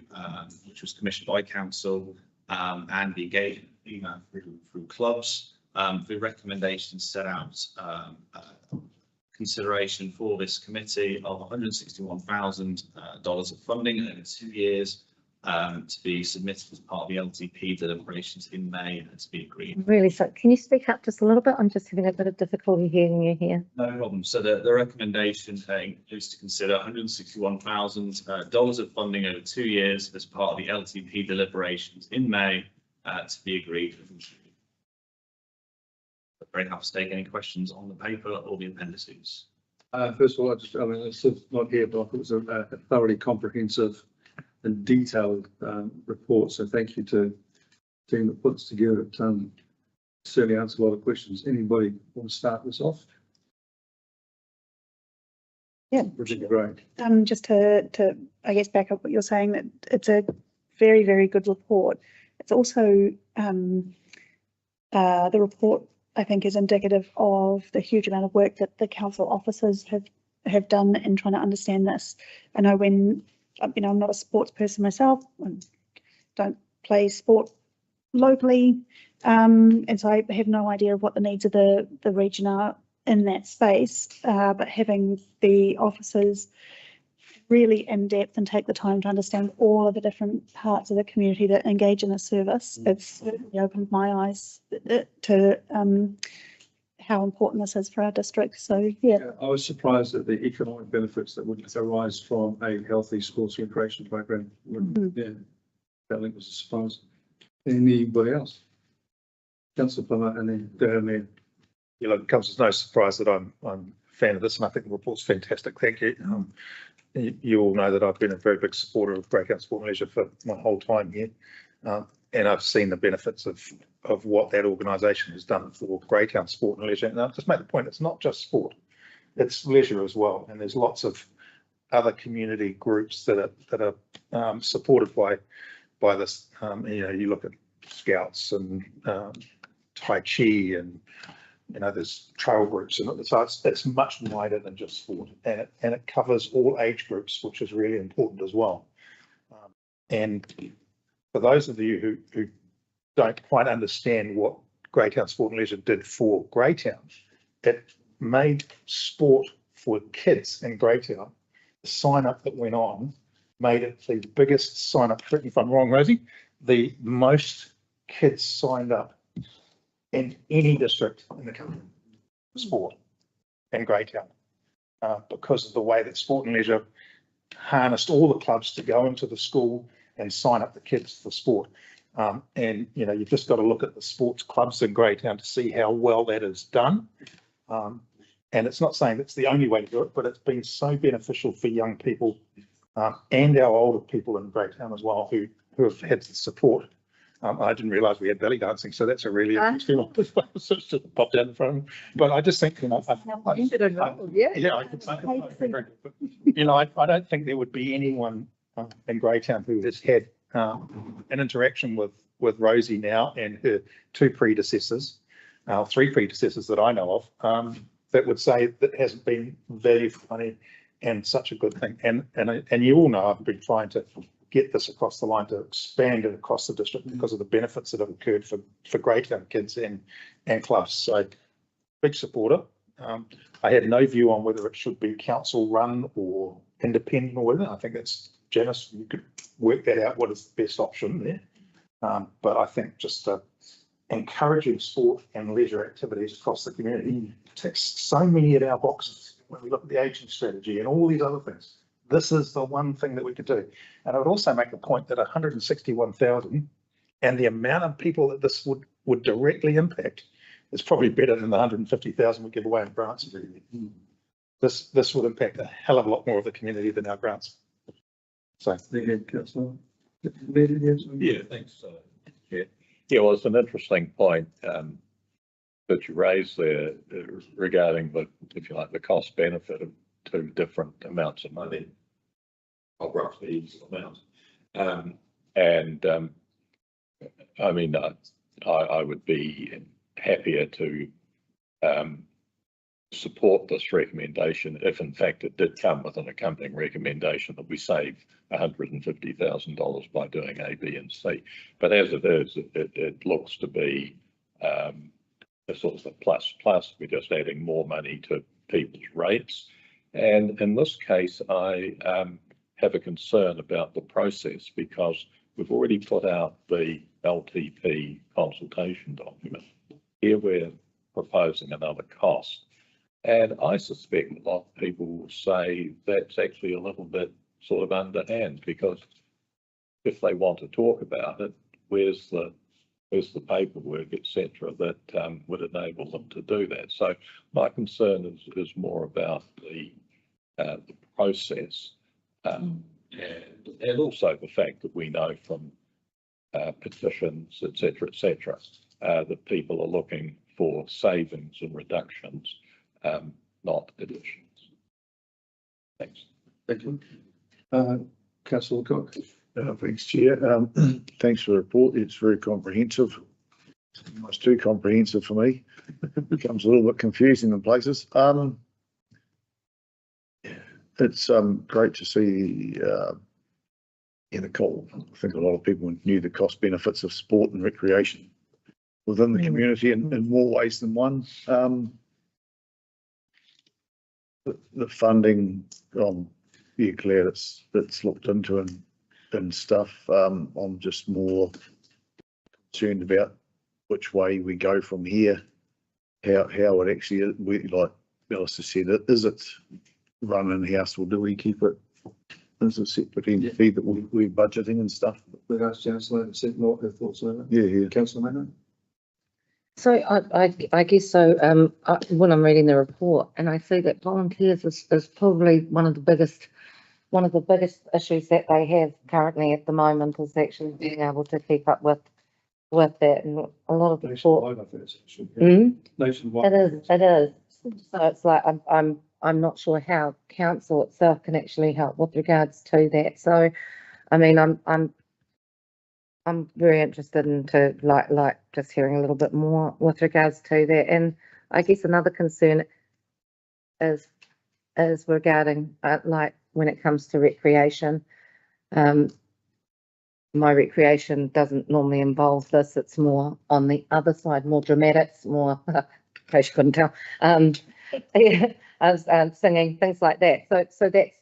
which was commissioned by council and the engagement through clubs, the recommendations set out consideration for this committee of $161,000 of funding over 2 years to be submitted as part of the LTP deliberations in May and to be agreed. really, so can you speak up just a little bit? I'm just having a bit of difficulty hearing you here. No problem. So the recommendation is to consider $161,000 of funding over 2 years as part of the LTP deliberations in May to be agreed. Very happy to take any questions on the paper or the appendices. First of all, I mean, it's not here, but I thought it was a thoroughly comprehensive and detailed report. So thank you to the team that puts together. It certainly answers a lot of questions. Anybody want to start this off? Yeah. Richard, great. Just to, I guess, back up what you're saying, that it's a very, very good report. It's also, the report, I think, is indicative of the huge amount of work that the council officers have done in trying to understand this. I know when, you know, I'm not a sports person myself, I don't play sport locally, and so I have no idea of what the needs of the region are in that space, but having the officers really in depth and take the time to understand all of the different parts of the community that engage in the service, it's certainly opened my eyes to how important this is for our district. So yeah. I was surprised at the economic benefits that would arise from a healthy sports recreation program. Yeah, that link was a surprise. Anybody else? Councillor Plummer and then down there. You know, it comes as no surprise that I'm a fan of this, and I think the report's fantastic. Thank you. You all know that I've been a very big supporter of Greyhound Sport and Leisure for my whole time here, and I've seen the benefits of what that organisation has done for Greyhound Sport and Leisure. And I'll just make the point: it's not just sport; it's leisure as well. And there's lots of other community groups that are supported by this. You know, you look at Scouts and Tai Chi and you know, there's trail groups, and so it's much wider than just sport, and it covers all age groups, which is really important as well. And for those of you who don't quite understand what Greytown Sport and Leisure did for Greytown, it made sport for kids in Greytown. The sign up that went on made it the biggest sign up, correct me if I'm wrong, Rosie, the most kids signed up in any district in the country for sport in Greytown, because of the way that Sport and Leisure harnessed all the clubs to go into the school and sign up the kids for sport. And, you know, you've just got to look at the sports clubs in Greytown to see how well that is done. And it's not saying it's the only way to do it, but it's been so beneficial for young people and our older people in Greytown as well, who have had the support. I didn't realise we had belly dancing, so that's a really interesting one. Just popped out in front of me. But I just think, you know, I don't think there would be anyone in Greytown who has had an interaction with Rosie now and her three predecessors that I know of, that would say that hasn't been value for money and such a good thing. And you all know I've been trying to get this across the line to expand it across the district because of the benefits that have occurred for Greytown kids and clubs. So big supporter. I had no view on whether it should be council run or independent or whether. I think that's Janice, you could work that out, what is the best option there. But I think just encouraging sport and leisure activities across the community ticks so many of our boxes when we look at the ageing strategy and all these other things. This is the one thing that we could do. And I would also make the point that 161,000 and the amount of people that this would directly impact is probably better than the 150,000 we give away in grants. This would impact a hell of a lot more of the community than our grants. So. Yeah, thanks. Yeah, well, it's an interesting point that you raised there regarding the, if you like, the cost benefit of two different amounts of money, or roughly equal amounts. I mean, I would be happier to support this recommendation if in fact it did come with an accompanying recommendation that we save $150,000 by doing A, B and C. But as it is, it looks to be a sort of a plus. We're just adding more money to people's rates. And in this case, I have a concern about the process because we've already put out the LTP consultation document. Here we're proposing another cost. And I suspect a lot of people will say that's actually a little bit sort of underhand, because if they want to talk about it, where's the paperwork, etc., that would enable them to do that. So my concern is more about the process, and also the fact that we know from petitions, etc., that people are looking for savings and reductions, not additions. Thanks. Thank you. Councillor Cook. Thanks, Chair. Thanks for the report. It's very comprehensive. Almost too comprehensive for me. It becomes a little bit confusing in places. It's great to see Nicole. I think a lot of people knew the cost benefits of sport and recreation within the community in more ways than one. The funding, yeah, Claire, that's looked into and stuff. I'm just more concerned about which way we go from here. How it actually, like Melissa said, is it run in-house or do we keep it as a separate entity that we're budgeting and stuff? We've asked Councillor to set more her thoughts on that. Yeah. Councillor Maynard? So I guess so. When I'm reading the report and I see that volunteers is probably one of the biggest issues that they have currently at the moment is actually being able to keep up with that, and a lot of the Nationwide, I think it's actually. Nationwide. It is. So it's like I'm not sure how council itself can actually help with regards to that. So, I mean, I'm very interested into like just hearing a little bit more with regards to that. And I guess another concern is regarding, like, when it comes to recreation. My recreation doesn't normally involve this. It's more on the other side, more dramatics, more, in case you couldn't tell, yeah, as singing, things like that. So that's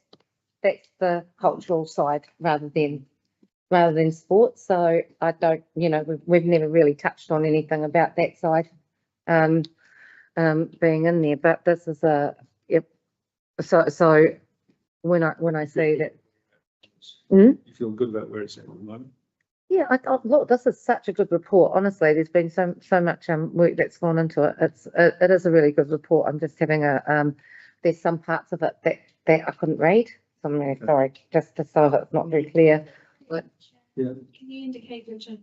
the cultural side rather than sports. So I don't, you know, we've never really touched on anything about that side being in there. But this is so when I say that. You feel good about where it's at the moment? Yeah, look, this is such a good report. Honestly, there's been so much work that's gone into it. It is a really good report. I'm just having there's some parts of it that I couldn't read. So I'm really sorry, just so that it's not very clear. But yeah, Can you indicate which of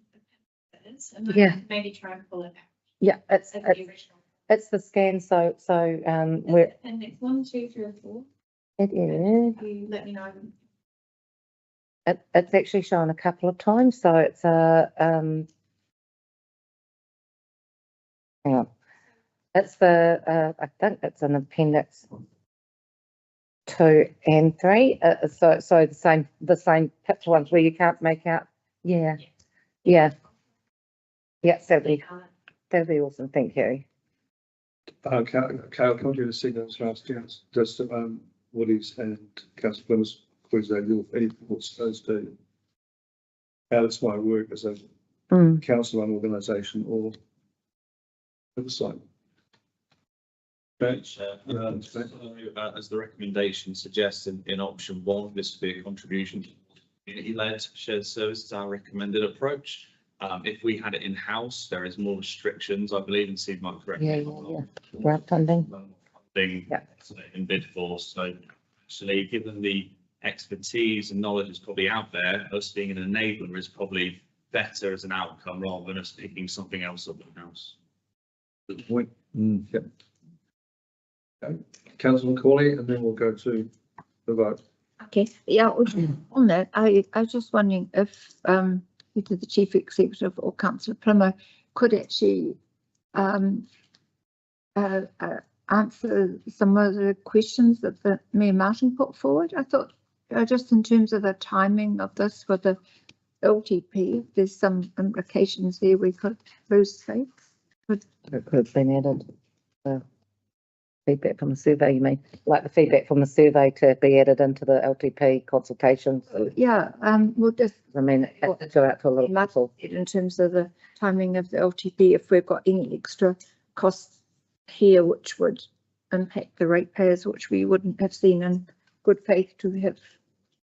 it is? Yeah. Maybe try and pull it out. Yeah, it's Of the original. the scan. So we're And it's 1, 2, 3, or 4. it is. You let me know. It's actually shown a couple of times. So it's hang on. It's the I think it's an appendix 2 and 3. So the same picture ones where you can't make out. Yeah. That'd be awesome. Thank you. Kale, come to the see those last chance. Just Woodies and Council Plymouth Queensland, your any thoughts as to how this might work as a council and organisation or oversight? As the recommendation suggests in option 1, this would be a contribution to community-led shared services, our recommended approach. If we had it in-house, there is more restrictions, I believe, and Steve might correct me. Yeah. Grant funding. In bid for, so actually, given the expertise and knowledge that's probably out there, us being an enabler is probably better as an outcome rather than us picking something else up in-house. Good point. Yep. Okay. Councillor Corley, and then we'll go to the vote. Okay, yeah, on that, I was just wondering if either the chief executive or Councillor Plummer could actually answer some of the questions that the Mayor Martin put forward. I thought just in terms of the timing of this for the LTP, there's some implications there we could lose faith. It could have been added. Feedback from the survey, you mean? Like the feedback from the survey to be added into the LTP consultations? Yeah, we'll just. I mean, it has to go out to a lot of people. In terms of the timing of the LTP, if we've got any extra costs here which would impact the ratepayers, which we wouldn't have seen in good faith to have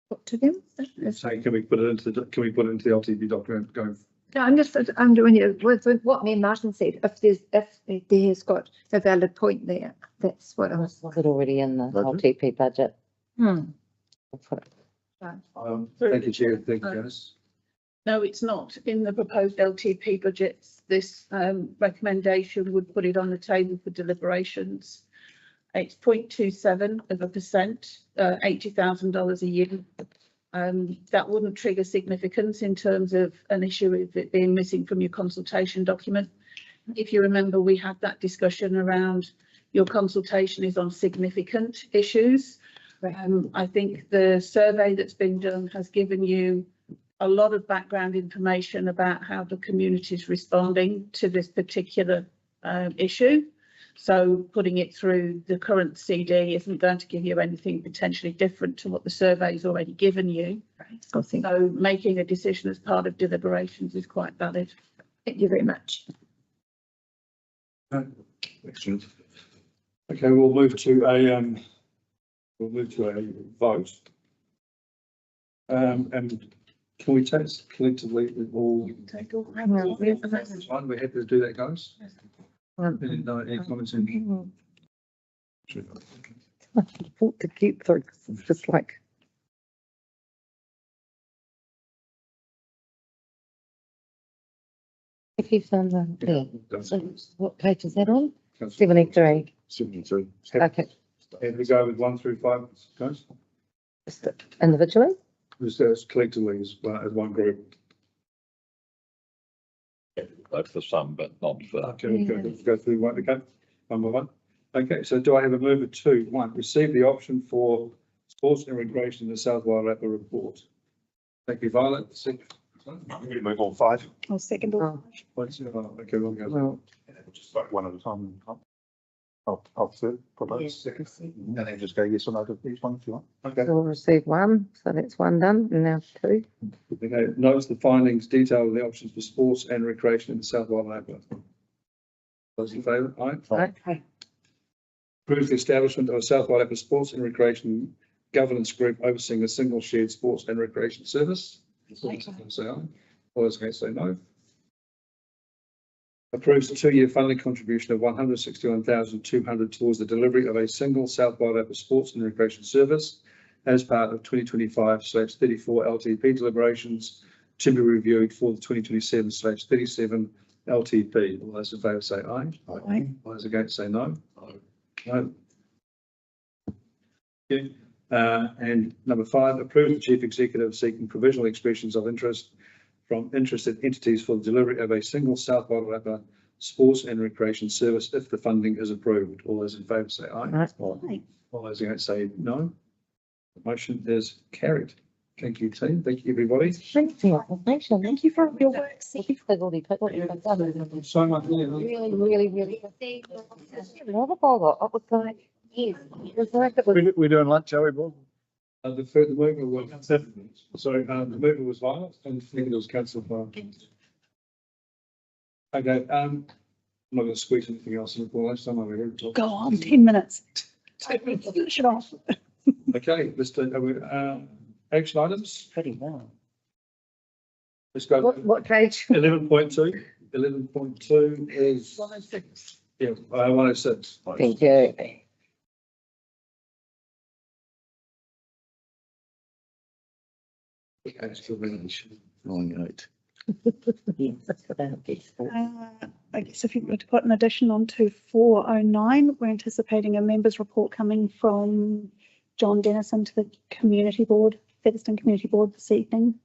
put to them. So can we put it into the LTP document going? No, I'm doing it with what Mayor Martin said. If there's got a valid point there, that's what I was. Was it already in the LTP budget? Thank you, Chair. Thank you, Janice. No, it's not in the proposed LTP budgets. This recommendation would put it on the table for deliberations. It's 0.27%, $80,000 a year. That wouldn't trigger significance in terms of an issue of it being missing from your consultation document. If you remember, we had that discussion around your consultation is on significant issues. I think the survey that's been done has given you a lot of background information about how the community is responding to this particular issue. So putting it through the current CD isn't going to give you anything potentially different to what the survey's already given you. So making a decision as part of deliberations is quite valid. Thank you very much. Excellent. Okay, we'll move to a vote. And can we take collectively all? Take all. Fine, we're happy to do that, guys. Any comments in? Difficult to keep through because it's just like. If you've done the, so what page is that on? 73. 72. Okay. And we go with 1 through 5, guys? Just individually? Just collectively as one group. Vote for some, but not for. Okay, we'll go through one again. one by one. Okay, so do I have a mover to, one, receive the option for sports and recreation in the South Wairarapa report? Thank you, Violet. Second. We move on 5. I'll second all. Okay, we'll go. Well, Just vote one at a time. I'll propose second, and then just go yes or no to each one if you want. Okay. so we'll receive one, so that's one done, and now two. Okay, notes the findings, detail of the options for sports and recreation in the South Wairarapa. Those in favour? Aye. Aye. Approve the establishment of a South Wairarapa Sports and Recreation Governance Group overseeing a single shared sports and recreation service. Say aye. All those against say no. Approves a 2-year funding contribution of 161,200 towards the delivery of a single South Wairarapa Sports and Recreation Service as part of 2025/34 LTP deliberations to be reviewed for the 2027/37 LTP. All those in favour say aye. Aye. All those against say no. No. Okay. And number 5, approve the chief executive seeking provisional expressions of interest from interested entities for the delivery of a single South Wairarapa sports and recreation service if the funding is approved. All those in favour say aye. Aye. All those against say no. The motion is carried. Thank you, team. Thank you, everybody. Thank you. Thank you for your work. Steve. Really, So much. really. Never bother. It was like, yes, it was like it was. We're doing lunch, are we, Bob? The movement was, sorry, the movement was Violet and it was councillor Violet. Okay, I'm not going to squeeze anything else in for lunch time. Go on, 10 minutes. Finish it off. Okay, let's do, action items. Pretty well. Let's go. What page? 11.2. 11.2 is. 106. Yeah, 106. Thank you. I guess if you were to put an addition on to 409, we're anticipating a members report coming from John Dennison to the community board, Featherston Community Board this evening.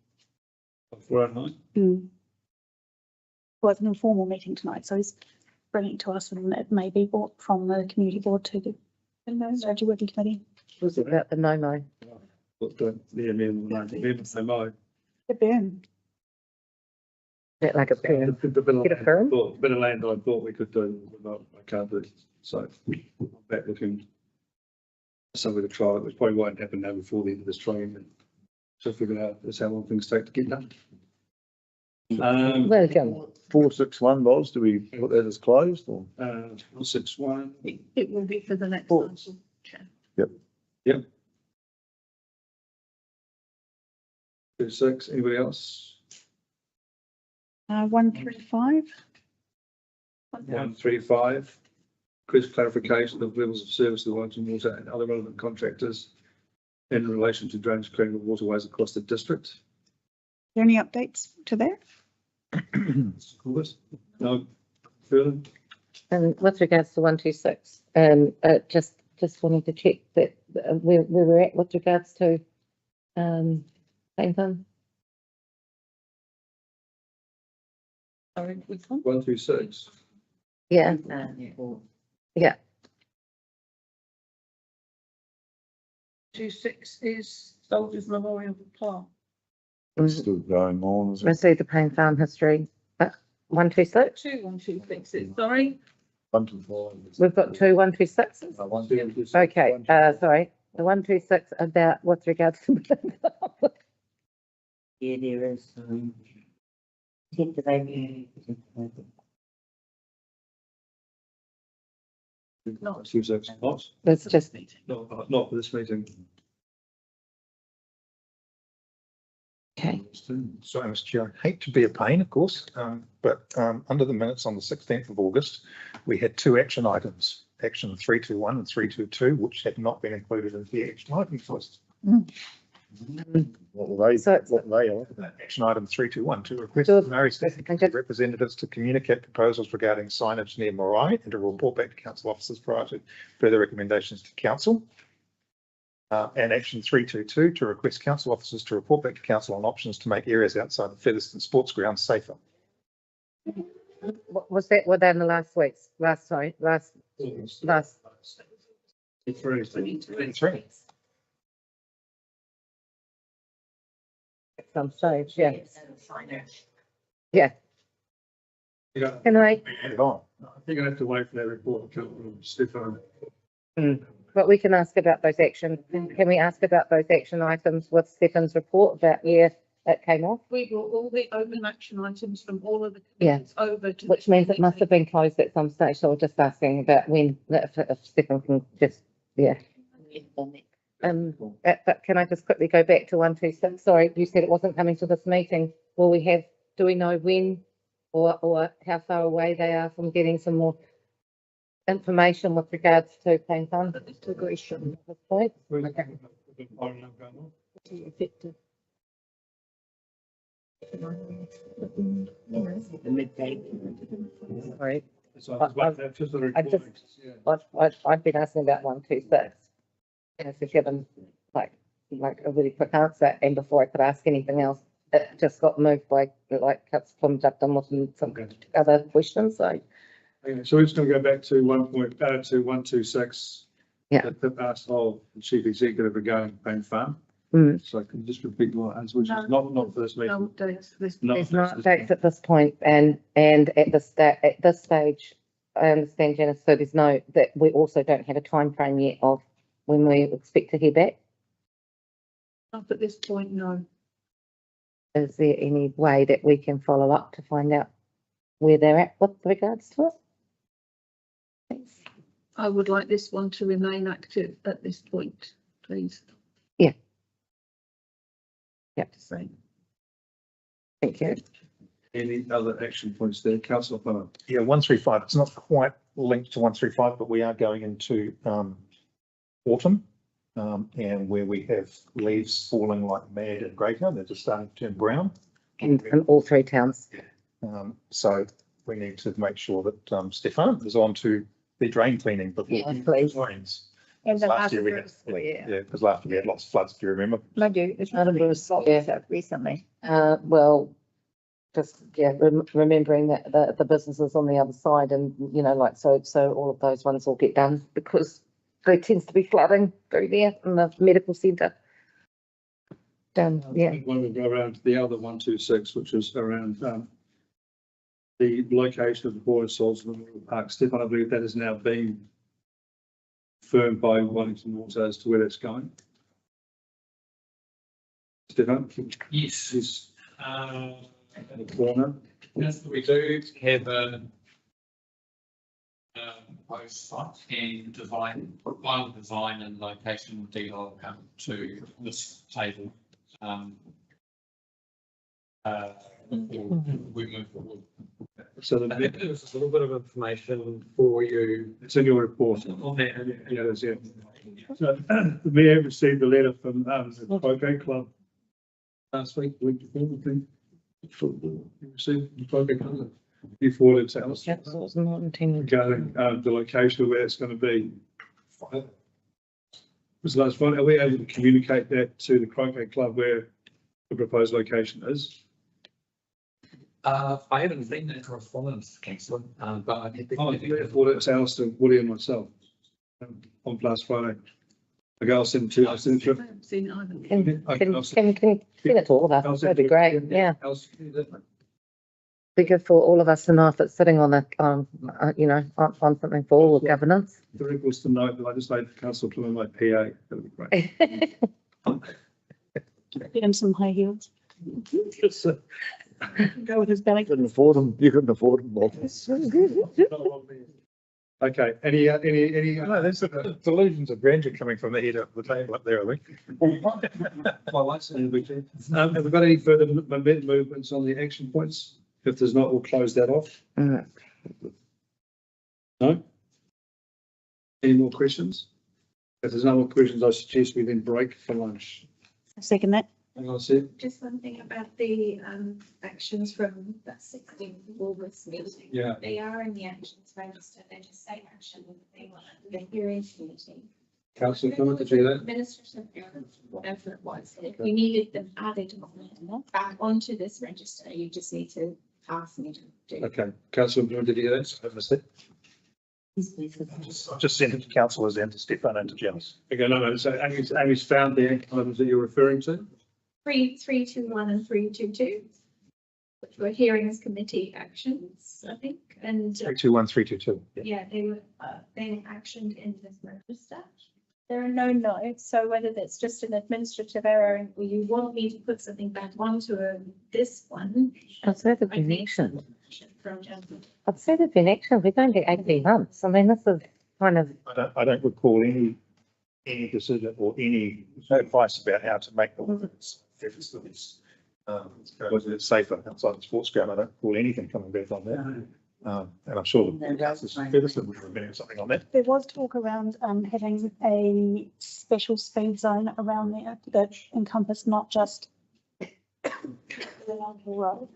409. Well, it's an informal meeting tonight, so he's bringing it to us and it may be brought from the community board to the strategy working committee. Was it about the no-no? Say no. The burn. That like a perm? Get a perm? Bit of land I thought we could do, but I can't do. So I'm back looking. Something to try. It probably won't happen now before the end of this training. So figure out that's how long things take to get done. Well done. 461, Boz, do we put that as closed or? 461. It will be for the next council chair. Yep. 26, anybody else? 135. 135. Quiz clarification of levels of service of the Wellington Water and other relevant contractors in relation to drainage clearing of waterways across the district. There any updates to that? No, further? And with regards to 126, just wanted to check that where we're at with regards to same thing. Sorry, which one? 126. Yeah. Yeah. 26 is Soldiers Memorial Park. Still going on, is it? Receive the Payne Farm history. 126. 2126, sorry. 125. We've got 2 126s. Okay, sorry. The 126 about with regards to. Yeah, there is, tentative. Not 26. Not? That's just. Not for this meeting. Okay. Sorry, Mr. Chair, I hate to be a pain, of course, but under the minutes on the 16th of August, we had 2 action items, action 321 and 322, which had not been included in the action items list. What were they? Action item 321 to request Murray State representatives to communicate proposals regarding signage near Morai and to report back to council officers prior to further recommendations to council. And action 322 to request council officers to report back to council on options to make areas outside the Featherston sports ground safer. Was that within the last Last, Three. at some stage, yeah. Yeah, Yeah, can I, Move on. you're gonna have to wait for that report to come from Stefan. but we can ask about those action, can we ask about those action items with Stefan's report about where it came off? We brought all the open action items from all of the Yeah. committees over to. Which means it must have been closed at some stage, so we're just asking about when, if Stefan can just, yeah. But can I just quickly go back to 126? Sorry, you said it wasn't coming to this meeting. Will we have, do we know when or how far away they are from getting some more information with regards to Plain Fund? Integration. Effective. The midday. Sorry. So I'll just wait for that, just the report. Yeah. I've been asking about 126. And so given like a really quick answer, and before I could ask anything else, it just got moved by cuts from Dupton with some other questions, so. Okay, so we're just gonna go back to 126. Yeah. The asked of the chief executive regarding Plain Farm. So can you just repeat what answer, which is not for this meeting? No dates for this. There's no updates at this point, and at this stage, I understand, Janice, so there's no, that we also don't have a time frame yet of when we expect to hear back. Not at this point, no. Is there any way that we can follow up to find out where they're at with regards to it? Thanks. I would like this one to remain active at this point, please. Yeah. Yeah. To say. Thank you. Any other action points there? Councillor Plummer. Yeah, 135, it's not quite linked to 135, but we are going into autumn. And where we have leaves falling like mad in Greater, they're just starting to turn brown. In all three towns. So we need to make sure that Stefan is on to the drain cleaning before Yeah, it please. rains. And the Last year we Lasborough Square. Yeah, because last year we had lots of floods, do you remember? Mind you, it's not a recently. Well, just, yeah, remembering that the businesses on the other side and, so all of those ones will get done because there tends to be flooding through there in the medical centre. Done, yeah. When we go around to the other 126, which is around the location of the Boyer Sols Memorial Park. Stefan, I believe that has now been confirmed by Wellington Water as to where that's going. Stefan? Yes. Yes. In the corner. Yes, we do have a proposed site and final design and location detail will come to this table. We move forward. So There's a little bit of information for you. it's in your report. On that. Yeah, that's it. So the mayor received a letter from the Croquet Club last week, week before, I think. You received the Croquet Club. You forwarded to us Councillors not intended. regarding the location of where it's going to be. Was last Friday, are we able to communicate that to the Croquet Club where the proposed location is? I haven't seen that correspondence, councillor, but I did. You forwarded it to Alistair, Woody and myself on last Friday. Okay, I'll send it to, I haven't seen it either. Can you send it to all of us? That'd be great, yeah. Be good for all of us to know if it's sitting on on something for all the governance. The records to note that I just made Councillor Plummer my PA, that'd be great. Get him some high heels. Go with his belly. Couldn't afford them, you couldn't afford them, Bob. Okay, any? No, there's delusions of grandeur coming from the head of the table up there, I think. Have we got any further movements on the action points? If there's not, we'll close that off. No? Any more questions? If there's no more questions, I suggest we then break for lunch. Second that. Hang on a sec. Just one thing about the actions from that 16th of August meeting. Yeah. They are in the actions register, they just say action with the hearings committee. Councillor Plummer, did you do that? Administrative errors, whatever it was, if you needed them added back onto this register, you just need to pass me to do. Okay, Councillor Plummer, did you do that? I've just sent it to councillors and to Stefan and to Janice. Okay, no, so Amy's found the items that you're referring to? 321 and 322, which were hearings committee actions, I think, and 321, 322. yeah, they were then actioned in this register. There are no notes, so whether that's just an administrative error or you want me to put something back onto this one. I'd say the I need connection. From gentlemen. I'd say the connection. We're going to 18 months. I mean, this is kind of, I don't recall any decision or any advice about how to make the facilities was it safer outside the sports ground. I don't recall anything coming back on that. And I'm sure Featherston would remember something on that. There was talk around having a special speed zone around there that encompassed not just around the road,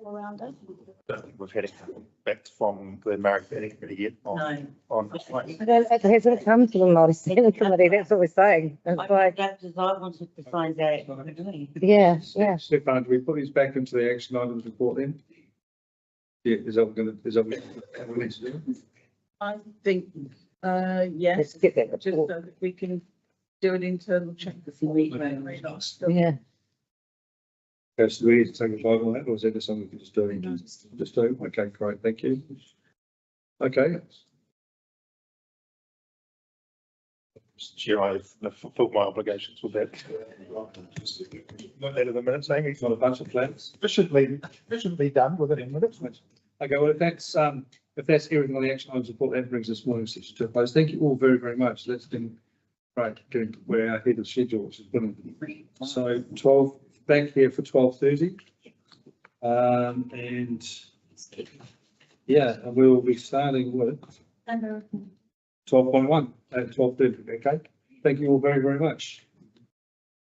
all around it. I don't think we've had it back from the Marrick Betting Committee yet on. it hasn't come to the multi-standard committee. That's what we're saying. It's like, I wanted to find out. yeah. Stefan, do we put these back into the action items report then? Yeah, is that what we need to do? I think, yes, Let's get that just so report. that we can do an internal check. Yeah. Yes, do we need to take a vote on that, or is that just something we can just do? Just do, okay, great, thank you. Okay, Chair, I've fulfilled my obligations with that. Not that in the minutes, Amy. got a bunch of plans. Efficiently done within a minute. Okay, well, if that's everything on the action items report, that brings this morning's session to a close. Thank you all very, very much. That's been great, we're ahead of schedule, which is brilliant. So 12, back here for 12:30. And yeah, and we will be starting with 12.1 at 12:30, okay? Thank you all very, very much.